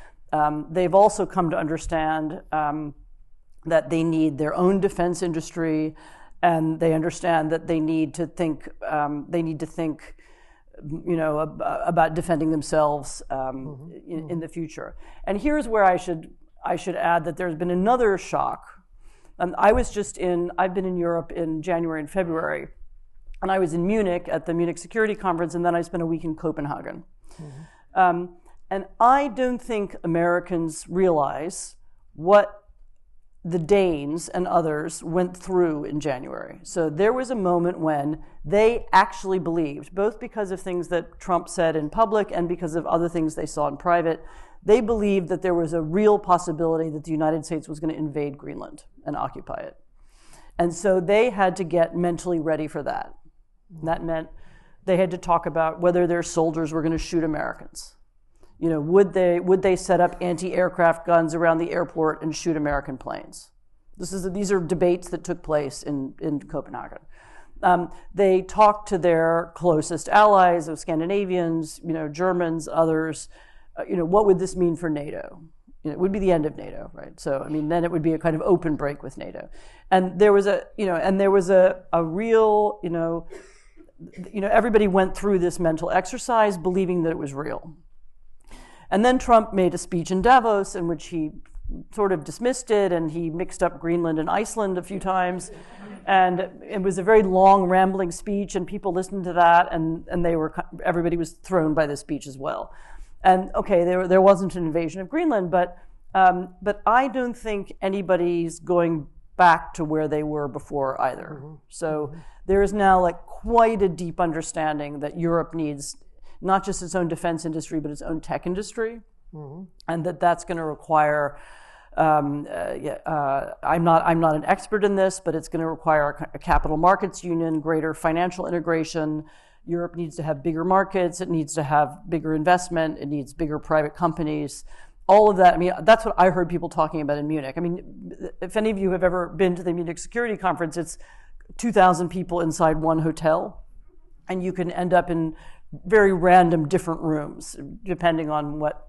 Speaker 2: They've also come to understand that they need their own defense industry, and they understand that they need to think. About defending themselves in the future. And here's where I should add that there's been another shock. I've been in Europe in January and February. And I was in Munich at the Munich Security Conference, and then I spent a week in Copenhagen. And I don't think Americans realize what the Danes and others went through in January. So there was a moment when they actually believed, both because of things that Trump said in public and because of other things they saw in private, they believed that there was a real possibility that the United States was going to invade Greenland and occupy it. And so they had to get mentally ready for that. That meant they had to talk about whether their soldiers were going to shoot Americans. Would they set up anti-aircraft guns around the airport and shoot American planes? These are debates that took place in Copenhagen. They talked to their closest allies of Scandinavians, Germans, others. What would this mean for NATO? It would be the end of NATO, right? So, then it would be a kind of open break with NATO. And there was a real, everybody went through this mental exercise believing that it was real. And then Trump made a speech in Davos in which he sort of dismissed it, and he mixed up Greenland and Iceland a few times. And it was a very long, rambling speech, and people listened to that, and everybody was thrown by the speech as well. And okay, there wasn't an invasion of Greenland, but I don't think anybody's going back to where they were before either. Mm-hmm. So there is now quite a deep understanding that Europe needs not just its own defense industry, but its own tech industry, mm-hmm. and that's going to require. I'm not an expert in this, but it's going to require a capital markets union, greater financial integration. Europe needs to have bigger markets. It needs to have bigger investment. It needs bigger private companies. All of that. That's what I heard people talking about in Munich. If any of you have ever been to the Munich Security Conference, it's 2,000 people inside one hotel, and you can end up in very random different rooms depending on what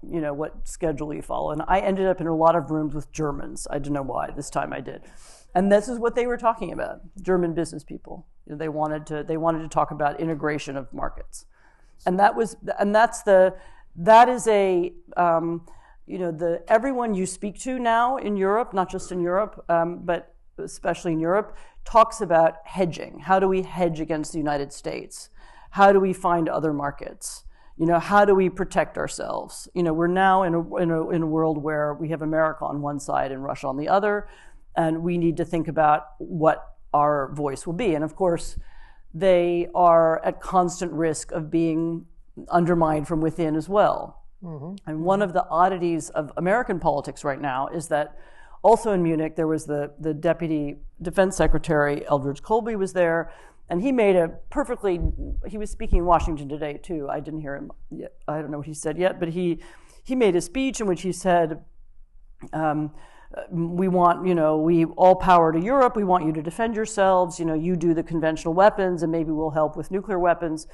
Speaker 2: schedule you follow. And I ended up in a lot of rooms with Germans. I don't know why. This time I did. And this is what they were talking about. German business people. They wanted to talk about integration of markets. And everyone you speak to now in Europe, not just in Europe, but especially in Europe, talks about hedging. How do we hedge against the United States? How do we find other markets? How do we protect ourselves? We're now in a world where we have America on one side and Russia on the other, and we need to think about what our voice will be. And of course, they are at constant risk of being undermined from within as well. Mm-hmm. And one of the oddities of American politics right now is that also in Munich, there was the Deputy Defense Secretary, Eldridge Colby, was there. And he was speaking in Washington today too. I didn't hear him yet. I don't know what he said yet, but he made a speech in which he said, we all power to Europe. We want you to defend yourselves. You do the conventional weapons and maybe we'll help with nuclear weapons.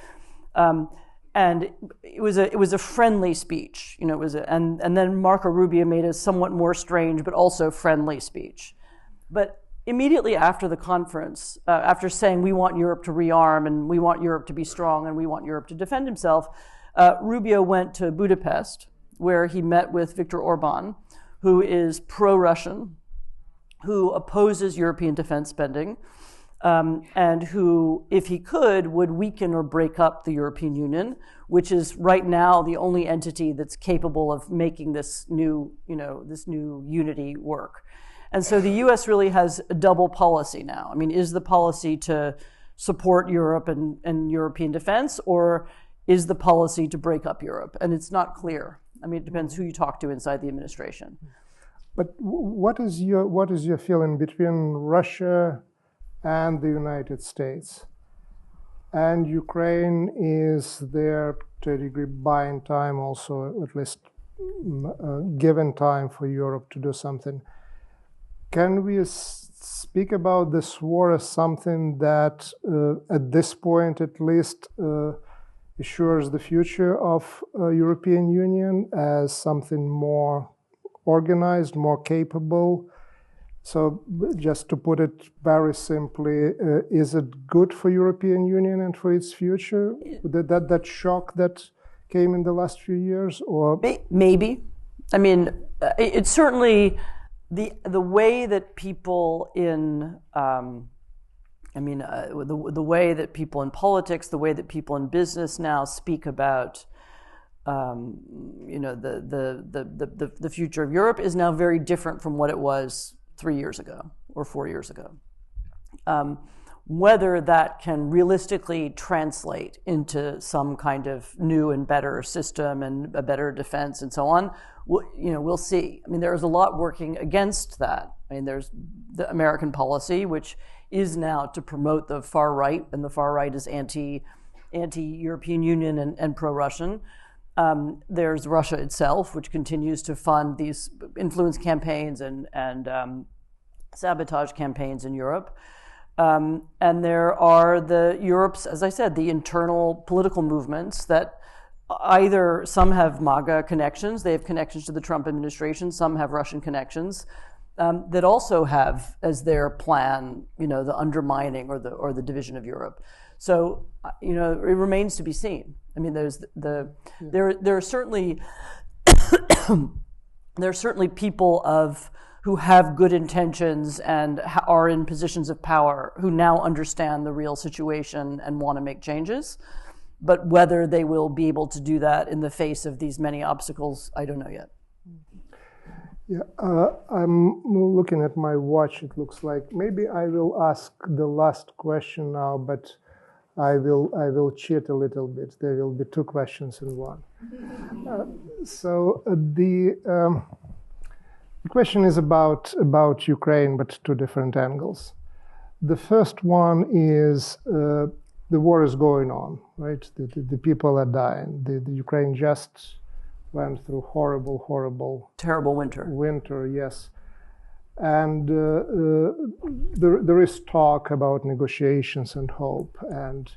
Speaker 2: And it was a friendly speech, and then Marco Rubio made a somewhat more strange but also friendly speech. But immediately after the conference, after saying we want Europe to rearm and we want Europe to be strong and we want Europe to defend himself, Rubio went to Budapest, where he met with Viktor Orban, who is pro-Russian, who opposes European defense spending, and who, if he could, would weaken or break up the European Union, which is right now the only entity that's capable of making this new unity work. And so the U.S. really has a double policy now. Is the policy to support Europe and European defense, or is the policy to break up Europe? And it's not clear. It depends who you talk to inside the administration.
Speaker 3: But what is your feeling between Russia and the United States? And Ukraine is there to a degree buying time, also at least given time for Europe to do something. Can we speak about this war as something that, at this point at least, assures the future of European Union as something more organized, more capable? So just to put it very simply, is it good for European Union and for its future? That shock that came in the last few years, or
Speaker 2: maybe. It's certainly the way that people in the way that people in politics, the way that people in business now speak about the future of Europe is now very different from what it was 3 years ago or 4 years ago. Whether that can realistically translate into some kind of new and better system and a better defense and so on, we'll see. There's a lot working against that. There's the American policy, which is now to promote the far right, and the far right is anti-European Union and pro-Russian. There's Russia itself, which continues to fund these influence campaigns and sabotage campaigns in Europe. And there are Europe's, as I said, the internal political movements that either some have MAGA connections, they have connections to the Trump administration, some have Russian connections, that also have as their plan, the undermining or the division of Europe. So, it remains to be seen. I mean, there are certainly people who have good intentions and are in positions of power who now understand the real situation and want to make changes. But whether they will be able to do that in the face of these many obstacles, I don't know yet.
Speaker 3: Yeah, I'm looking at my watch. It looks like maybe I will ask the last question now, but I will cheat a little bit. There will be two questions in one. The question is about Ukraine, but two different angles. The first one is the war is going on, right? The people are dying. The Ukraine just went through terrible winter, yes. And there is talk about negotiations and hope. And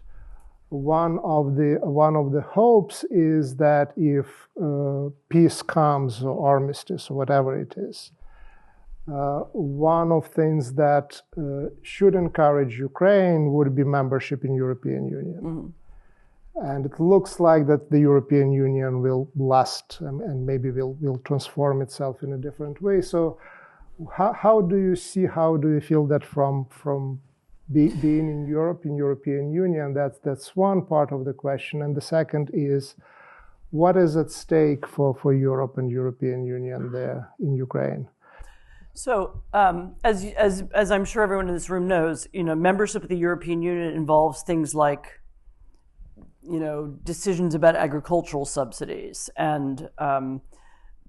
Speaker 3: one of the hopes is that if peace comes or armistice or whatever it is, one of things that should encourage Ukraine would be membership in European Union. Mm-hmm. And it looks like that the European Union will last and maybe will transform itself in a different way. So how do you feel that from being in Europe, in European Union, that's one part of the question. And the second is, what is at stake for Europe and European Union there in Ukraine?
Speaker 2: So, as I'm sure everyone in this room knows, membership of the European Union involves things like, decisions about agricultural subsidies and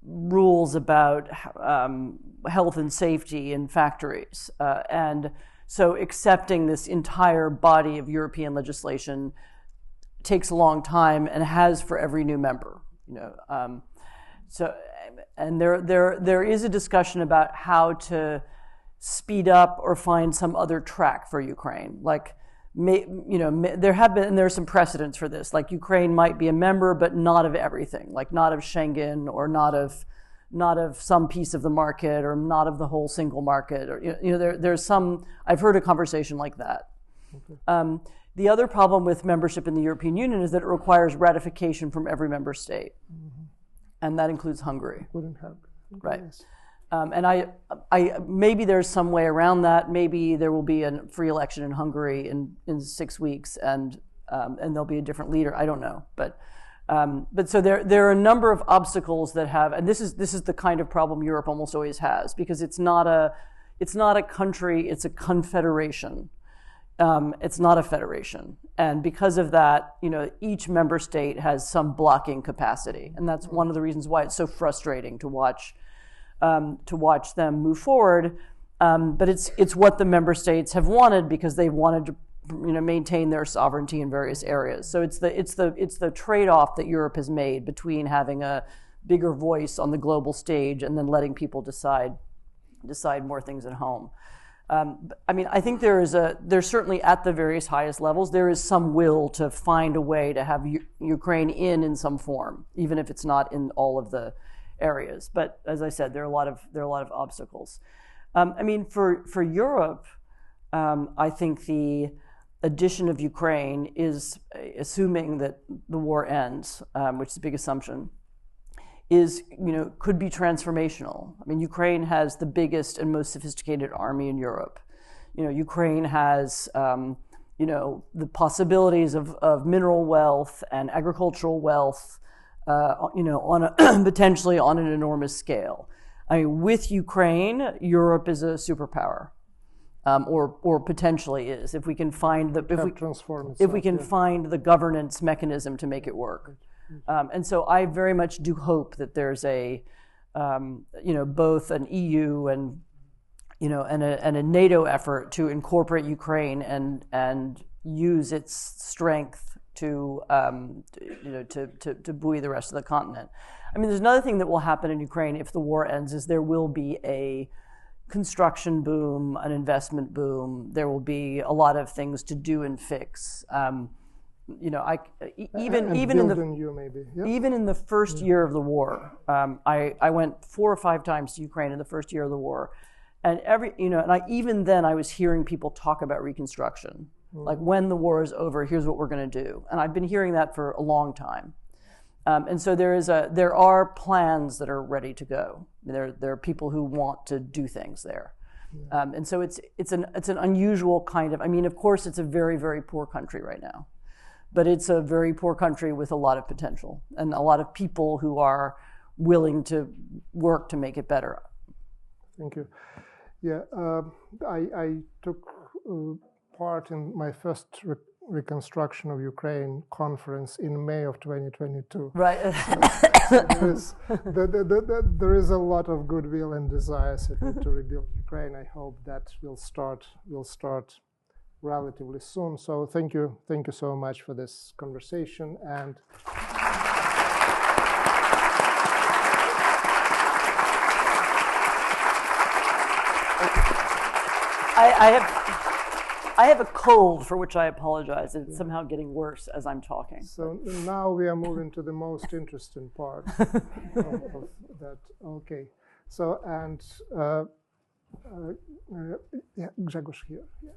Speaker 2: rules about health and safety in factories. And so accepting this entire body of European legislation takes a long time and has for every new member. And there is a discussion about how to speed up or find some other track for Ukraine. Like, there are some precedents for this. Like, Ukraine might be a member, but not of everything. Like, not of Schengen, or not of some piece of the market, or not of the whole single market. Or there's some. I've heard a conversation like that. Okay. The other problem with membership in the European Union is that it requires ratification from every member state. Mm-hmm. And that includes Hungary. Right. Yes. And I maybe there's some way around that. Maybe there will be a free election in Hungary in 6 weeks, and there'll be a different leader. I don't know, but so there are a number of obstacles that have, and this is the kind of problem Europe almost always has, because it's not a country, it's a confederation. It's not a federation. And because of that, each member state has some blocking capacity. And that's one of the reasons why it's so frustrating to watch them move forward. But it's what the member states have wanted, because they've wanted to maintain their sovereignty in various areas. So it's the trade-off that Europe has made between having a bigger voice on the global stage and then letting people decide more things at home. I think there's certainly at the various highest levels, there is some will to find a way to have Ukraine in some form, even if it's not in all of the areas. But as I said, there are a lot of obstacles. For Europe, I think the addition of Ukraine is, assuming that the war ends, which is a big assumption, could be transformational. Ukraine has the biggest and most sophisticated army in Europe. Ukraine has, the possibilities of mineral wealth and agricultural wealth, potentially on an enormous scale. With Ukraine, Europe is a superpower, or potentially is, if we can find find the governance mechanism to make it work. And so I very much do hope that there's both an EU and a NATO effort to incorporate Ukraine and use its strength to buoy the rest of the continent. I mean, there's another thing that will happen in Ukraine if the war ends is there will be a construction boom, an investment boom. There will be a lot of things to do and fix. Even in the first year of the war, I went 4 or 5 times to Ukraine in the first year of the war, and even then I was hearing people talk about reconstruction, like when the war is over, here's what we're going to do, and I've been hearing that for a long time. And so there are plans that are ready to go. There are people who want to do things there, and so it's an unusual kind of. I mean, of course, it's a very, very poor country right now, but it's a very poor country with a lot of potential and a lot of people who are willing to work to make it better.
Speaker 3: Thank you. Yeah, I took part in my first reconstruction of Ukraine conference in May of 2022.
Speaker 2: Right.
Speaker 3: There is a lot of goodwill and desire to rebuild Ukraine. I hope that will start relatively soon. So thank you so much for this conversation. And
Speaker 2: I have a cold for which I apologize. It's somehow getting worse as I'm talking.
Speaker 3: So now we are moving to the most interesting part of that. Okay. So, and Grzegorz here. Yeah.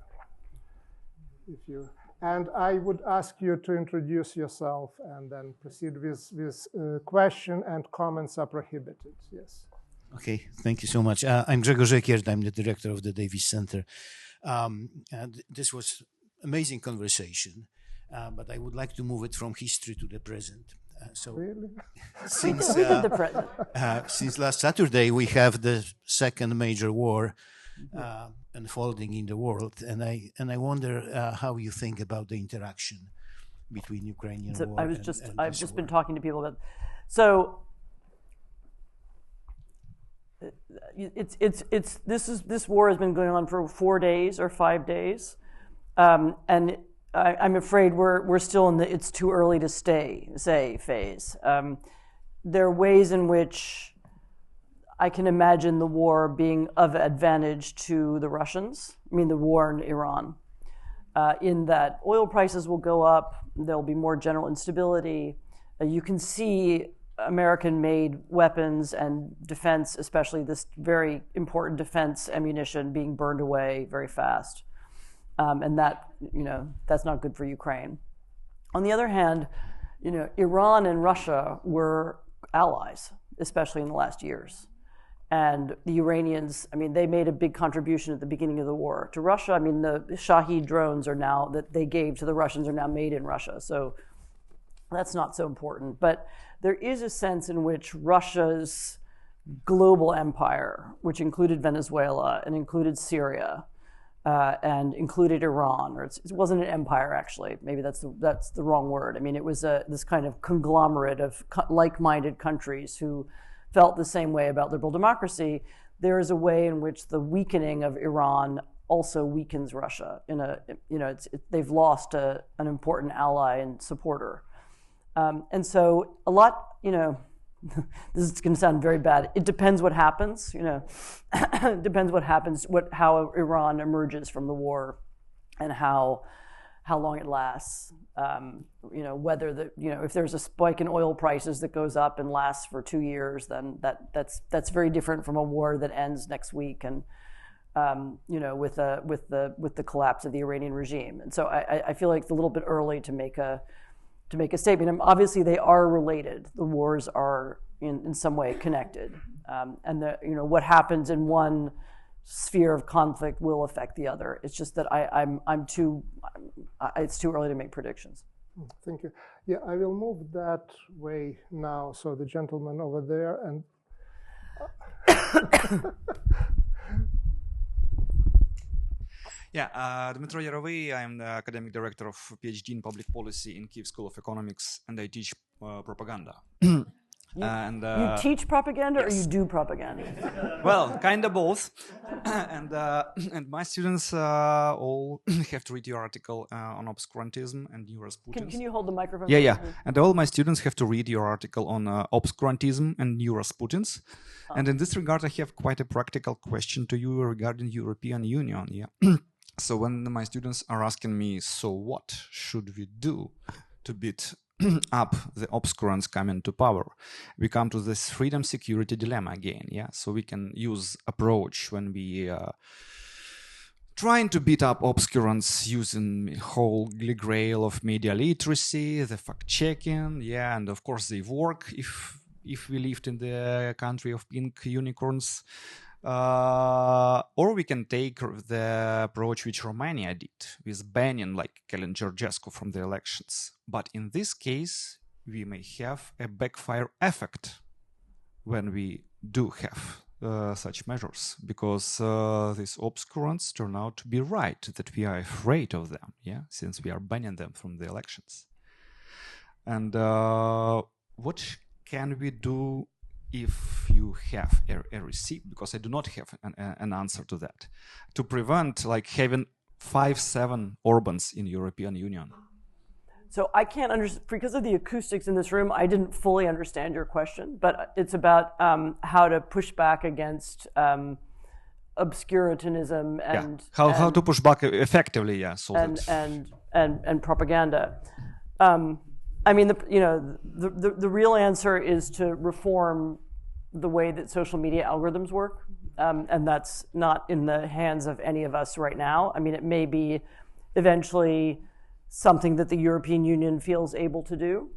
Speaker 3: If you, and I would ask you to introduce yourself and then proceed with question and comments are prohibited. Yes.
Speaker 4: Okay, thank you so much. I'm Grzegorz Ekiert. I'm the director of the Davis Center. And this was amazing conversation, but I would like to move it from history to the present.
Speaker 3: Really?
Speaker 4: Since last Saturday, we have the second major war unfolding in the world, and I wonder how you think about the interaction between Ukrainian war.
Speaker 2: I've just been talking to people about. So this war has been going on for 4 days or 5 days, and I'm afraid we're still in the it's too early to say phase. There are ways in which I can imagine the war being of advantage to the Russians. I mean, the war in Iran, in that oil prices will go up, there'll be more general instability. You can see American-made weapons and defense, especially this very important defense ammunition, being burned away very fast, and that's not good for Ukraine. On the other hand, Iran and Russia were allies, especially in the last years, and the Iranians. I mean, they made a big contribution at the beginning of the war to Russia. I mean, the Serhii drones are now that they gave to the Russians are now made in Russia, so that's not so important, but there is a sense in which Russia's global empire, which included Venezuela and included Syria and included Iran, or it wasn't an empire actually. Maybe that's the wrong word. I mean, it was this kind of conglomerate of like-minded countries who felt the same way about liberal democracy. There is a way in which the weakening of Iran also weakens Russia. They've lost an important ally and supporter. And so a lot, this is going to sound very bad. It depends what happens, it depends what happens, how Iran emerges from the war and how long it lasts. Whether if there's a spike in oil prices that goes up and lasts for 2 years, then that's very different from a war that ends next week and, with the collapse of the Iranian regime. And so I feel like it's a little bit early to make a statement. And obviously, they are related. The wars are in some way connected, and what happens in one sphere of conflict will affect the other. It's just that it's too early to make predictions.
Speaker 3: Thank you. Yeah, I will move that way now. So the gentleman over there and.
Speaker 5: Yeah, Dmitro Yarovy. I'm the academic director of PhD in public policy in Kyiv School of Economics, and I teach propaganda. And
Speaker 2: You teach propaganda
Speaker 5: yes.
Speaker 2: or you do propaganda?
Speaker 5: well, kind of both. And my students all have to read your article on obscurantism and new Rasputins.
Speaker 2: Can you hold the microphone?
Speaker 5: Yeah. And all my students have to read your article on obscurantism and new Rasputins. And in this regard, I have quite a practical question to you regarding European Union. Yeah. So when my students are asking me, so what should we do to beat up the obscurants coming to power, we come to this freedom security dilemma again. Yeah, so we can use approach when we trying to beat up obscurants using holy grail of media literacy, the fact checking. Yeah, and of course they work if we lived in the country of pink unicorns. Or we can take the approach which Romania did with banning like Kellen Georgescu from the elections. But in this case, we may have a backfire effect when we do have such measures, because these obscurants turn out to be right, that we are afraid of them, yeah, since we are banning them from the elections. And what can we do if you have a receipt, because I do not have an answer to that, to prevent like having 5-7 Orbans in European Union?
Speaker 2: So I can't understand, because of the acoustics in this room, I didn't fully understand your question, but it's about how to push back against obscurantism and
Speaker 5: how to push back effectively, yeah, so
Speaker 2: and propaganda. I mean, the real answer is to reform the way that social media algorithms work, and that's not in the hands of any of us right now. I mean, it may be eventually something that the European Union feels able to do.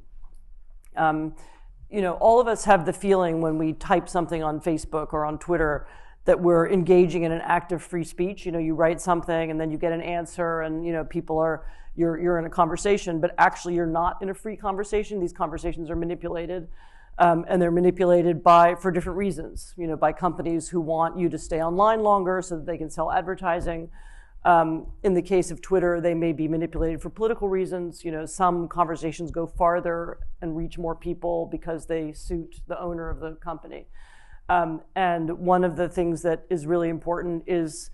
Speaker 2: All of us have the feeling when we type something on Facebook or on Twitter that we're engaging in an act of free speech. You write something and then you get an answer, and you're in a conversation, but actually you're not in a free conversation. These conversations are manipulated, and they're manipulated for different reasons. By companies who want you to stay online longer so that they can sell advertising. In the case of Twitter, they may be manipulated for political reasons. Some conversations go farther and reach more people because they suit the owner of the company. And one of the things that is really important is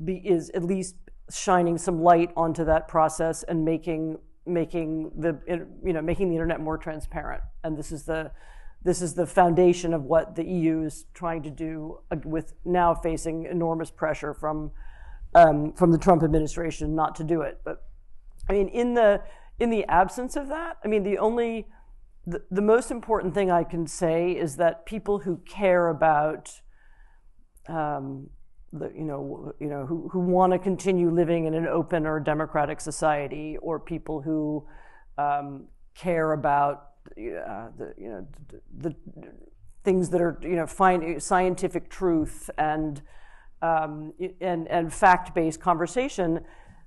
Speaker 2: at least shining some light onto that process and making the internet more transparent. And this is the foundation of what the EU is trying to do, with now facing enormous pressure from the Trump administration not to do it. But I mean, in the absence of that, I mean, the most important thing I can say is that people who care about who want to continue living in an open or democratic society, or people who care about the things that are find scientific truth and fact-based conversation,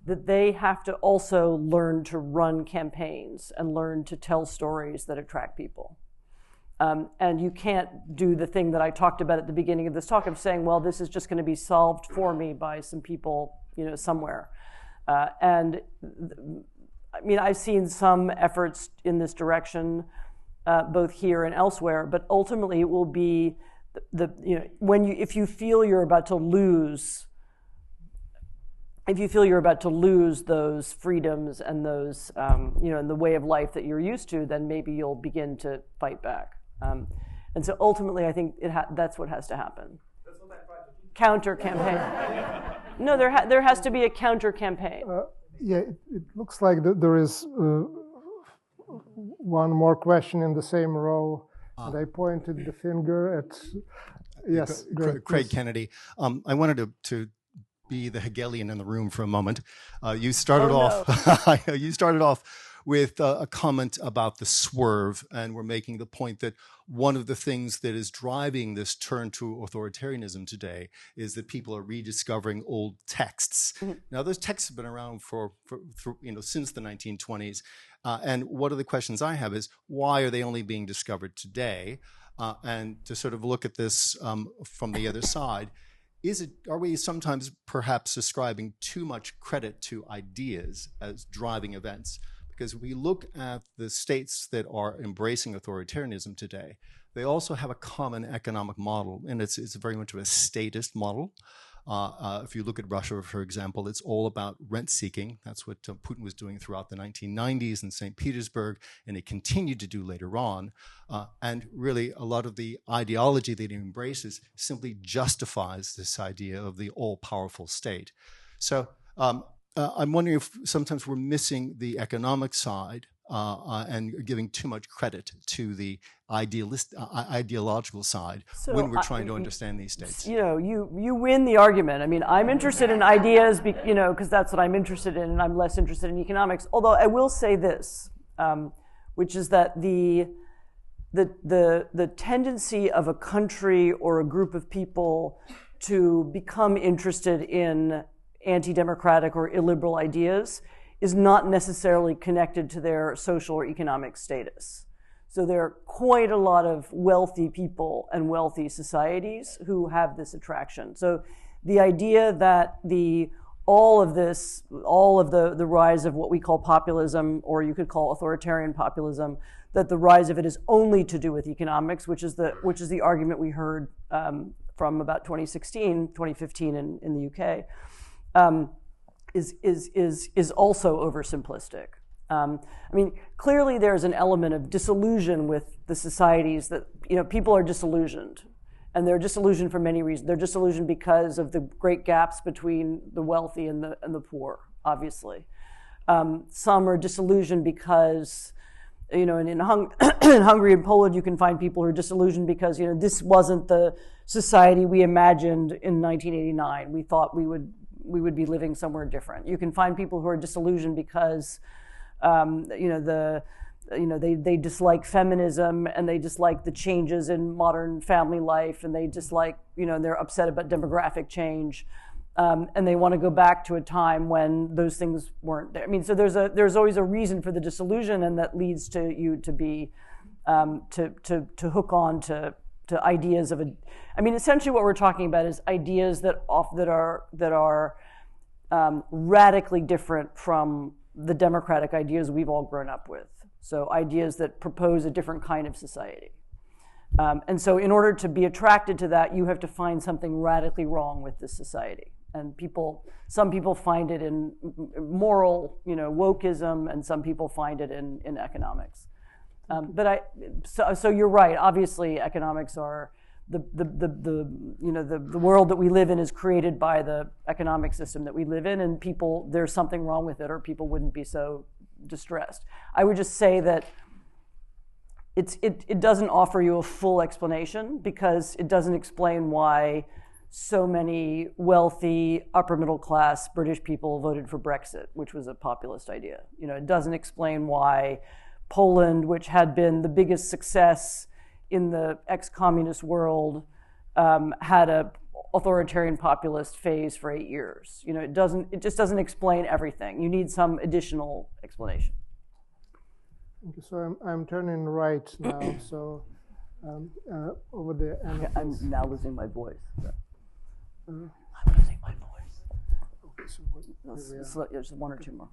Speaker 2: that they have to also learn to run campaigns and learn to tell stories that attract people. And you can't do the thing that I talked about at the beginning of this talk of saying, well, this is just going to be solved for me by some people, somewhere. And I mean, I've seen some efforts in this direction, both here and elsewhere, but ultimately it will be if you feel you're about to lose those freedoms and those and the way of life that you're used to, then maybe you'll begin to fight back. And so ultimately, I think that's what has to happen. Counter campaign. No, there has to be a counter campaign.
Speaker 3: It looks like there is one more question in the same row. And I pointed the finger at, yes,
Speaker 6: Craig Kennedy. I wanted to be the Hegelian in the room for a moment. You started off with a comment about the swerve, and we're making the point that one of the things that is driving this turn to authoritarianism today is that people are rediscovering old texts. Mm-hmm. Now, those texts have been around for since the 1920s. And one of the questions I have is, why are they only being discovered today? And to sort of look at this from the other side, are we sometimes perhaps ascribing too much credit to ideas as driving events? Because we look at the states that are embracing authoritarianism today, they also have a common economic model, and it's very much of a statist model. If you look at Russia, for example, it's all about rent seeking. That's what Putin was doing throughout the 1990s in St. Petersburg, and he continued to do later on. And really, a lot of the ideology that he embraces simply justifies this idea of the all-powerful state. So I'm wondering if sometimes we're missing the economic side and giving too much credit to the ideological side when we're trying to understand these states.
Speaker 2: You know, you win the argument. I mean, I'm interested in ideas, because that's what I'm interested in, and I'm less interested in economics. Although I will say this, which is that the tendency of a country or a group of people to become interested in anti-democratic or illiberal ideas is not necessarily connected to their social or economic status. So there are quite a lot of wealthy people and wealthy societies who have this attraction. So the idea that all of the rise of what we call populism, or you could call authoritarian populism, that the rise of it is only to do with economics, which is the argument we heard from about 2016, 2015 in the UK, is also oversimplistic. I mean, clearly there's an element of disillusion with the societies that, people are disillusioned. And they're disillusioned for many reasons. They're disillusioned because of the great gaps between the wealthy and the poor, obviously. Some are disillusioned because, in Hungary and Poland, you can find people who are disillusioned because, this wasn't the society we imagined in 1989. We thought we would be living somewhere different. You can find people who are disillusioned because, they dislike feminism and they dislike the changes in modern family life, and they dislike, they're upset about demographic change, and they want to go back to a time when those things weren't there. I mean, so there's always a reason for the disillusion, and that leads to you to be to hook on to ideas of essentially what we're talking about is ideas that are radically different from the democratic ideas we've all grown up with. So ideas that propose a different kind of society. And so in order to be attracted to that, you have to find something radically wrong with this society. And some people find it in moral, wokeism, and some people find it in economics. So you're right. Obviously, economics are the world that we live in is created by the economic system that we live in, and there's something wrong with it, or people wouldn't be so distressed. I would just say that it doesn't offer you a full explanation, because it doesn't explain why so many wealthy, upper middle class British people voted for Brexit, which was a populist idea. It doesn't explain why Poland, which had been the biggest success in the ex-communist world, had a authoritarian populist phase for 8 years. It just doesn't explain everything. You need some additional explanation.
Speaker 3: Okay, so I'm turning right now. So over there.
Speaker 2: I'm now losing my voice. I'm losing my voice. Okay, so there's one or two more.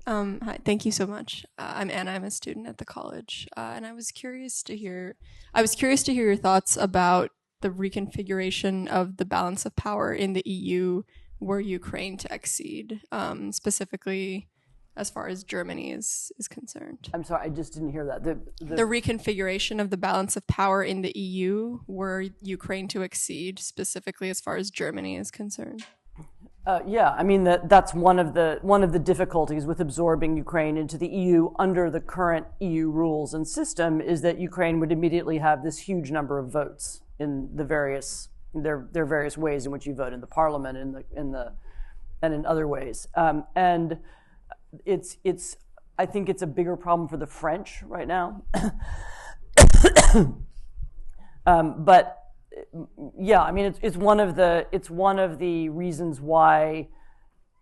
Speaker 7: Hi, thank you so much. I'm Anna. I'm a student at the college, and I was curious to hear your thoughts about the reconfiguration of the balance of power in the EU were Ukraine to accede, specifically as far as Germany is concerned.
Speaker 2: I'm sorry, I just didn't hear that.
Speaker 7: The reconfiguration of the balance of power in the EU were Ukraine to accede, specifically as far as Germany is concerned.
Speaker 2: That's one of the difficulties with absorbing Ukraine into the EU under the current EU rules and system, is that Ukraine would immediately have this huge number of votes in the various ways in which you vote in the parliament and in other ways. And I think it's a bigger problem for the French right now. But yeah, it's one of the reasons why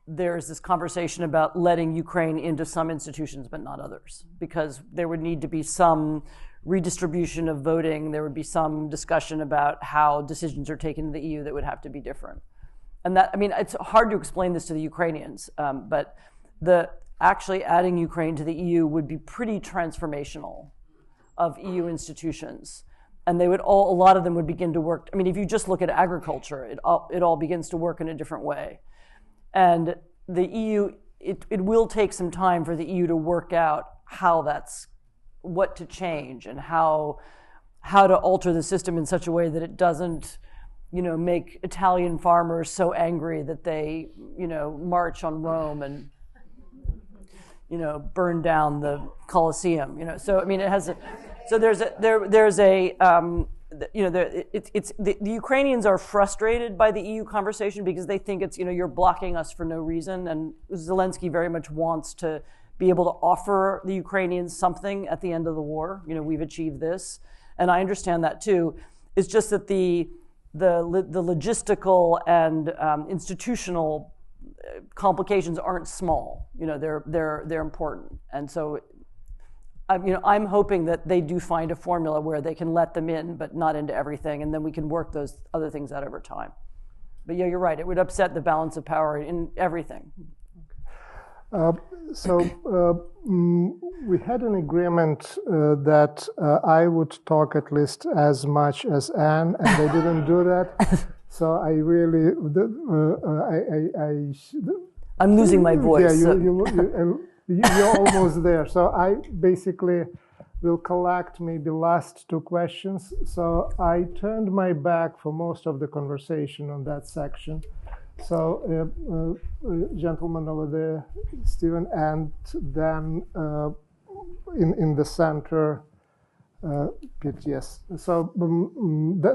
Speaker 2: there's this conversation about letting Ukraine into some institutions but not others, because there would need to be some redistribution of voting. There would be some discussion about how decisions are taken in the EU that would have to be different. And it's hard to explain this to the Ukrainians, but actually adding Ukraine to the EU would be pretty transformational of EU institutions. And a lot of them would begin to work. I mean, if you just look at agriculture, it all begins to work in a different way. And the EU, it will take some time for the EU to work out what to change and how to alter the system in such a way that it doesn't, make Italian farmers so angry that they, march on Rome and, burn down the Colosseum. So I mean, it has the Ukrainians are frustrated by the EU conversation because they think it's, you're blocking us for no reason. And Zelensky very much wants to be able to offer the Ukrainians something at the end of the war. We've achieved this. And I understand that too. It's just that the logistical and institutional complications aren't small. They're important. And so I'm hoping that they do find a formula where they can let them in, but not into everything, and then we can work those other things out over time. But yeah, you're right. It would upset the balance of power in everything.
Speaker 3: We had an agreement that I would talk at least as much as Anne, and they didn't do that. So I really,
Speaker 2: I'm losing my voice.
Speaker 3: Yeah, you're almost there. So I basically will collect maybe last two questions. So I turned my back for most of the conversation on that section. So gentleman over there, Stephen, and then in the center, Pete, yes. So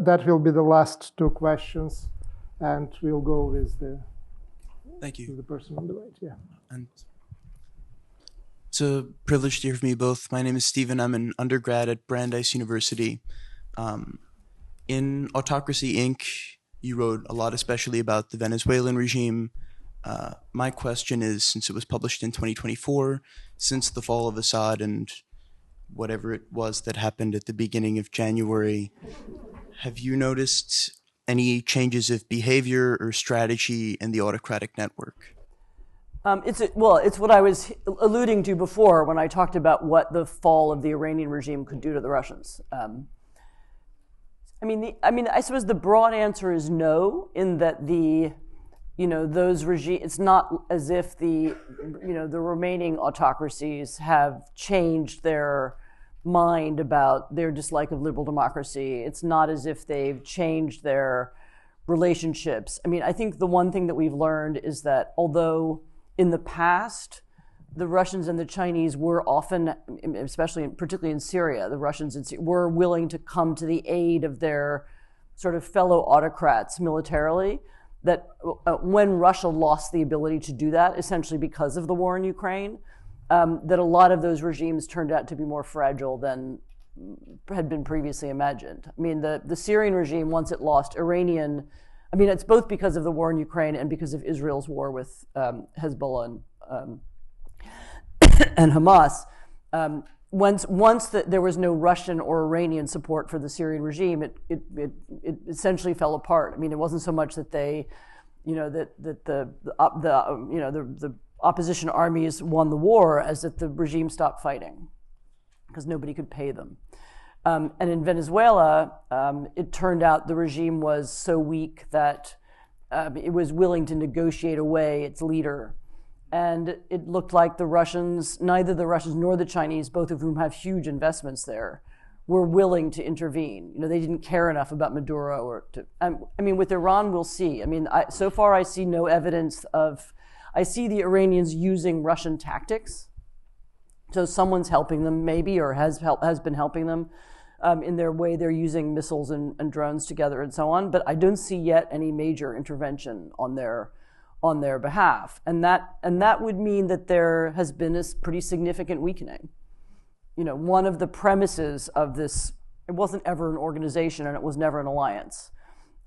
Speaker 3: that will be the last two questions, and we'll go with the person on the right. Yeah.
Speaker 8: And it's a privilege to hear from you both. My name is Stephen. I'm an undergrad at Brandeis University. In Autocracy, Inc., you wrote a lot, especially about the Venezuelan regime. My question is, since it was published in 2024, since the fall of Assad and whatever it was that happened at the beginning of January, have you noticed any changes of behavior or strategy in the autocratic network?
Speaker 2: It's what I was alluding to before when I talked about what the fall of the Iranian regime could do to the Russians. I suppose the broad answer is no, in that those regimes. It's not as if the remaining autocracies have changed their mind about their dislike of liberal democracy. It's not as if they've changed their relationships. I think the one thing that we've learned is that although in the past, the Russians and the Chinese were often, particularly in Syria, the Russians were willing to come to the aid of their sort of fellow autocrats militarily, that when Russia lost the ability to do that, essentially because of the war in Ukraine, that a lot of those regimes turned out to be more fragile than had been previously imagined. The Syrian regime, once it lost Iranian, it's both because of the war in Ukraine and because of Israel's war with Hezbollah and Hamas. Once there was no Russian or Iranian support for the Syrian regime, it essentially fell apart. It wasn't so much that the opposition armies won the war as that the regime stopped fighting because nobody could pay them. And in Venezuela, it turned out the regime was so weak that it was willing to negotiate away its leader. And it looked like neither the Russians nor the Chinese, both of whom have huge investments there, were willing to intervene. They didn't care enough about Maduro with Iran, we'll see. So far I see no evidence I see the Iranians using Russian tactics. So someone's helping them maybe, or has been helping them in their way they're using missiles and drones together and so on. But I don't see yet any major intervention on their behalf. And that would mean that there has been a pretty significant weakening. One of the premises of this, it wasn't ever an organization and it was never an alliance,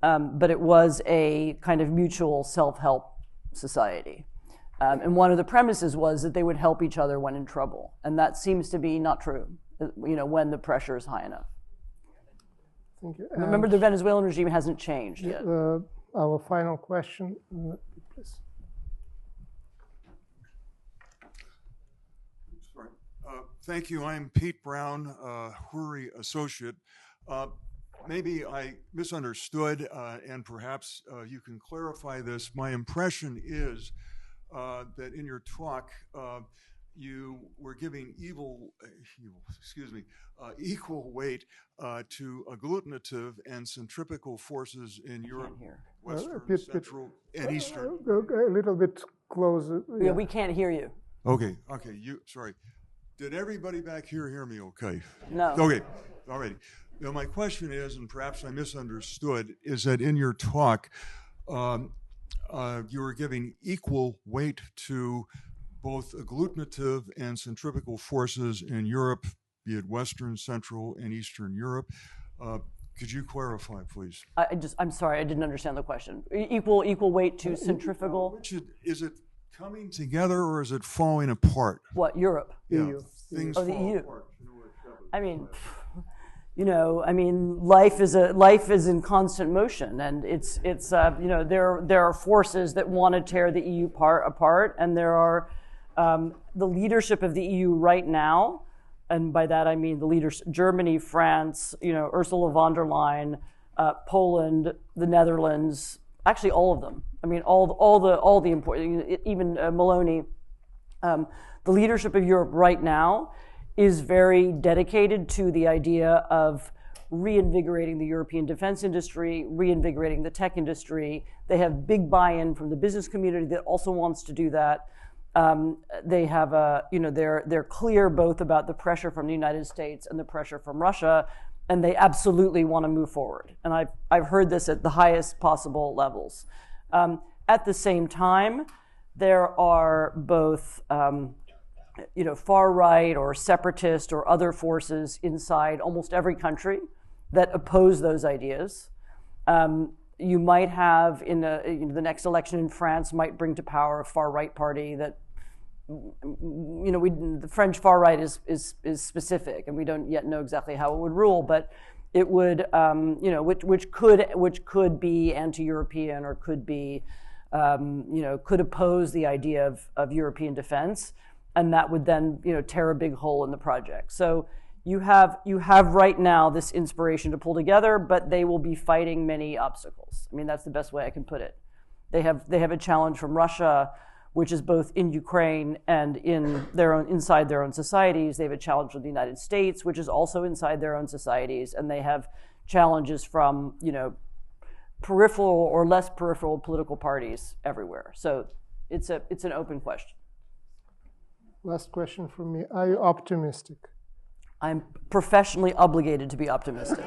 Speaker 2: but it was a kind of mutual self-help society. And one of the premises was that they would help each other when in trouble. And that seems to be not true, when the pressure is high enough.
Speaker 3: Thank you.
Speaker 2: Remember, the Venezuelan regime hasn't changed yet.
Speaker 3: Our final question, please.
Speaker 9: Thank you. I'm Pete Brown, Huri associate. Maybe I misunderstood, and perhaps you can clarify this. My impression is that in your talk, you were giving equal weight to agglutinative and centripetal forces in Europe, Western, Central, and Eastern.
Speaker 3: A little bit closer.
Speaker 2: Yeah, we can't hear you.
Speaker 9: Okay. Sorry. Did everybody back here hear me okay?
Speaker 2: No.
Speaker 9: Okay, all righty. Now my question is, and perhaps I misunderstood, is that in your talk, you were giving equal weight to both agglutinative and centripetal forces in Europe, be it Western, Central, and Eastern Europe. Could you clarify, please?
Speaker 2: I'm sorry, I didn't understand the question. Equal weight to centrifugal?
Speaker 9: Is it coming together or is it falling apart?
Speaker 2: What, Europe?
Speaker 3: EU.
Speaker 9: Things
Speaker 2: Oh, the
Speaker 9: fall
Speaker 2: EU.
Speaker 9: apart.
Speaker 2: I mean, life is in constant motion, and there are forces that want to tear the EU apart, and there are the leadership of the EU right now, and by that I mean the leaders: Germany, France, Ursula von der Leyen, Poland, the Netherlands. Actually, all of them. I mean, all the important, even Meloni. The leadership of Europe right now is very dedicated to the idea of reinvigorating the European defense industry, reinvigorating the tech industry. They have big buy-in from the business community that also wants to do that. They have they're clear both about the pressure from the United States and the pressure from Russia, and they absolutely want to move forward. And I've heard this at the highest possible levels. At the same time, there are both far right or separatist or other forces inside almost every country that oppose those ideas. You might have the next election in France might bring to power a far right party that the French far right is specific, and we don't yet know exactly how it would rule, but it would which could be anti-European or could be could oppose the idea of European defense, and that would then tear a big hole in the project. So you have right now this inspiration to pull together, but they will be fighting many obstacles. I mean, that's the best way I can put it. They have a challenge from Russia, which is both in Ukraine and inside their own societies. They have a challenge from the United States, which is also inside their own societies, and they have challenges from peripheral or less peripheral political parties everywhere. So it's an open question.
Speaker 3: Last question from me. Are you optimistic?
Speaker 2: I'm professionally obligated to be optimistic.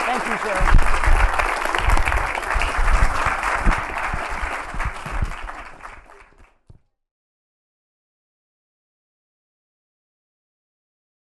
Speaker 2: Thank you, Sharon.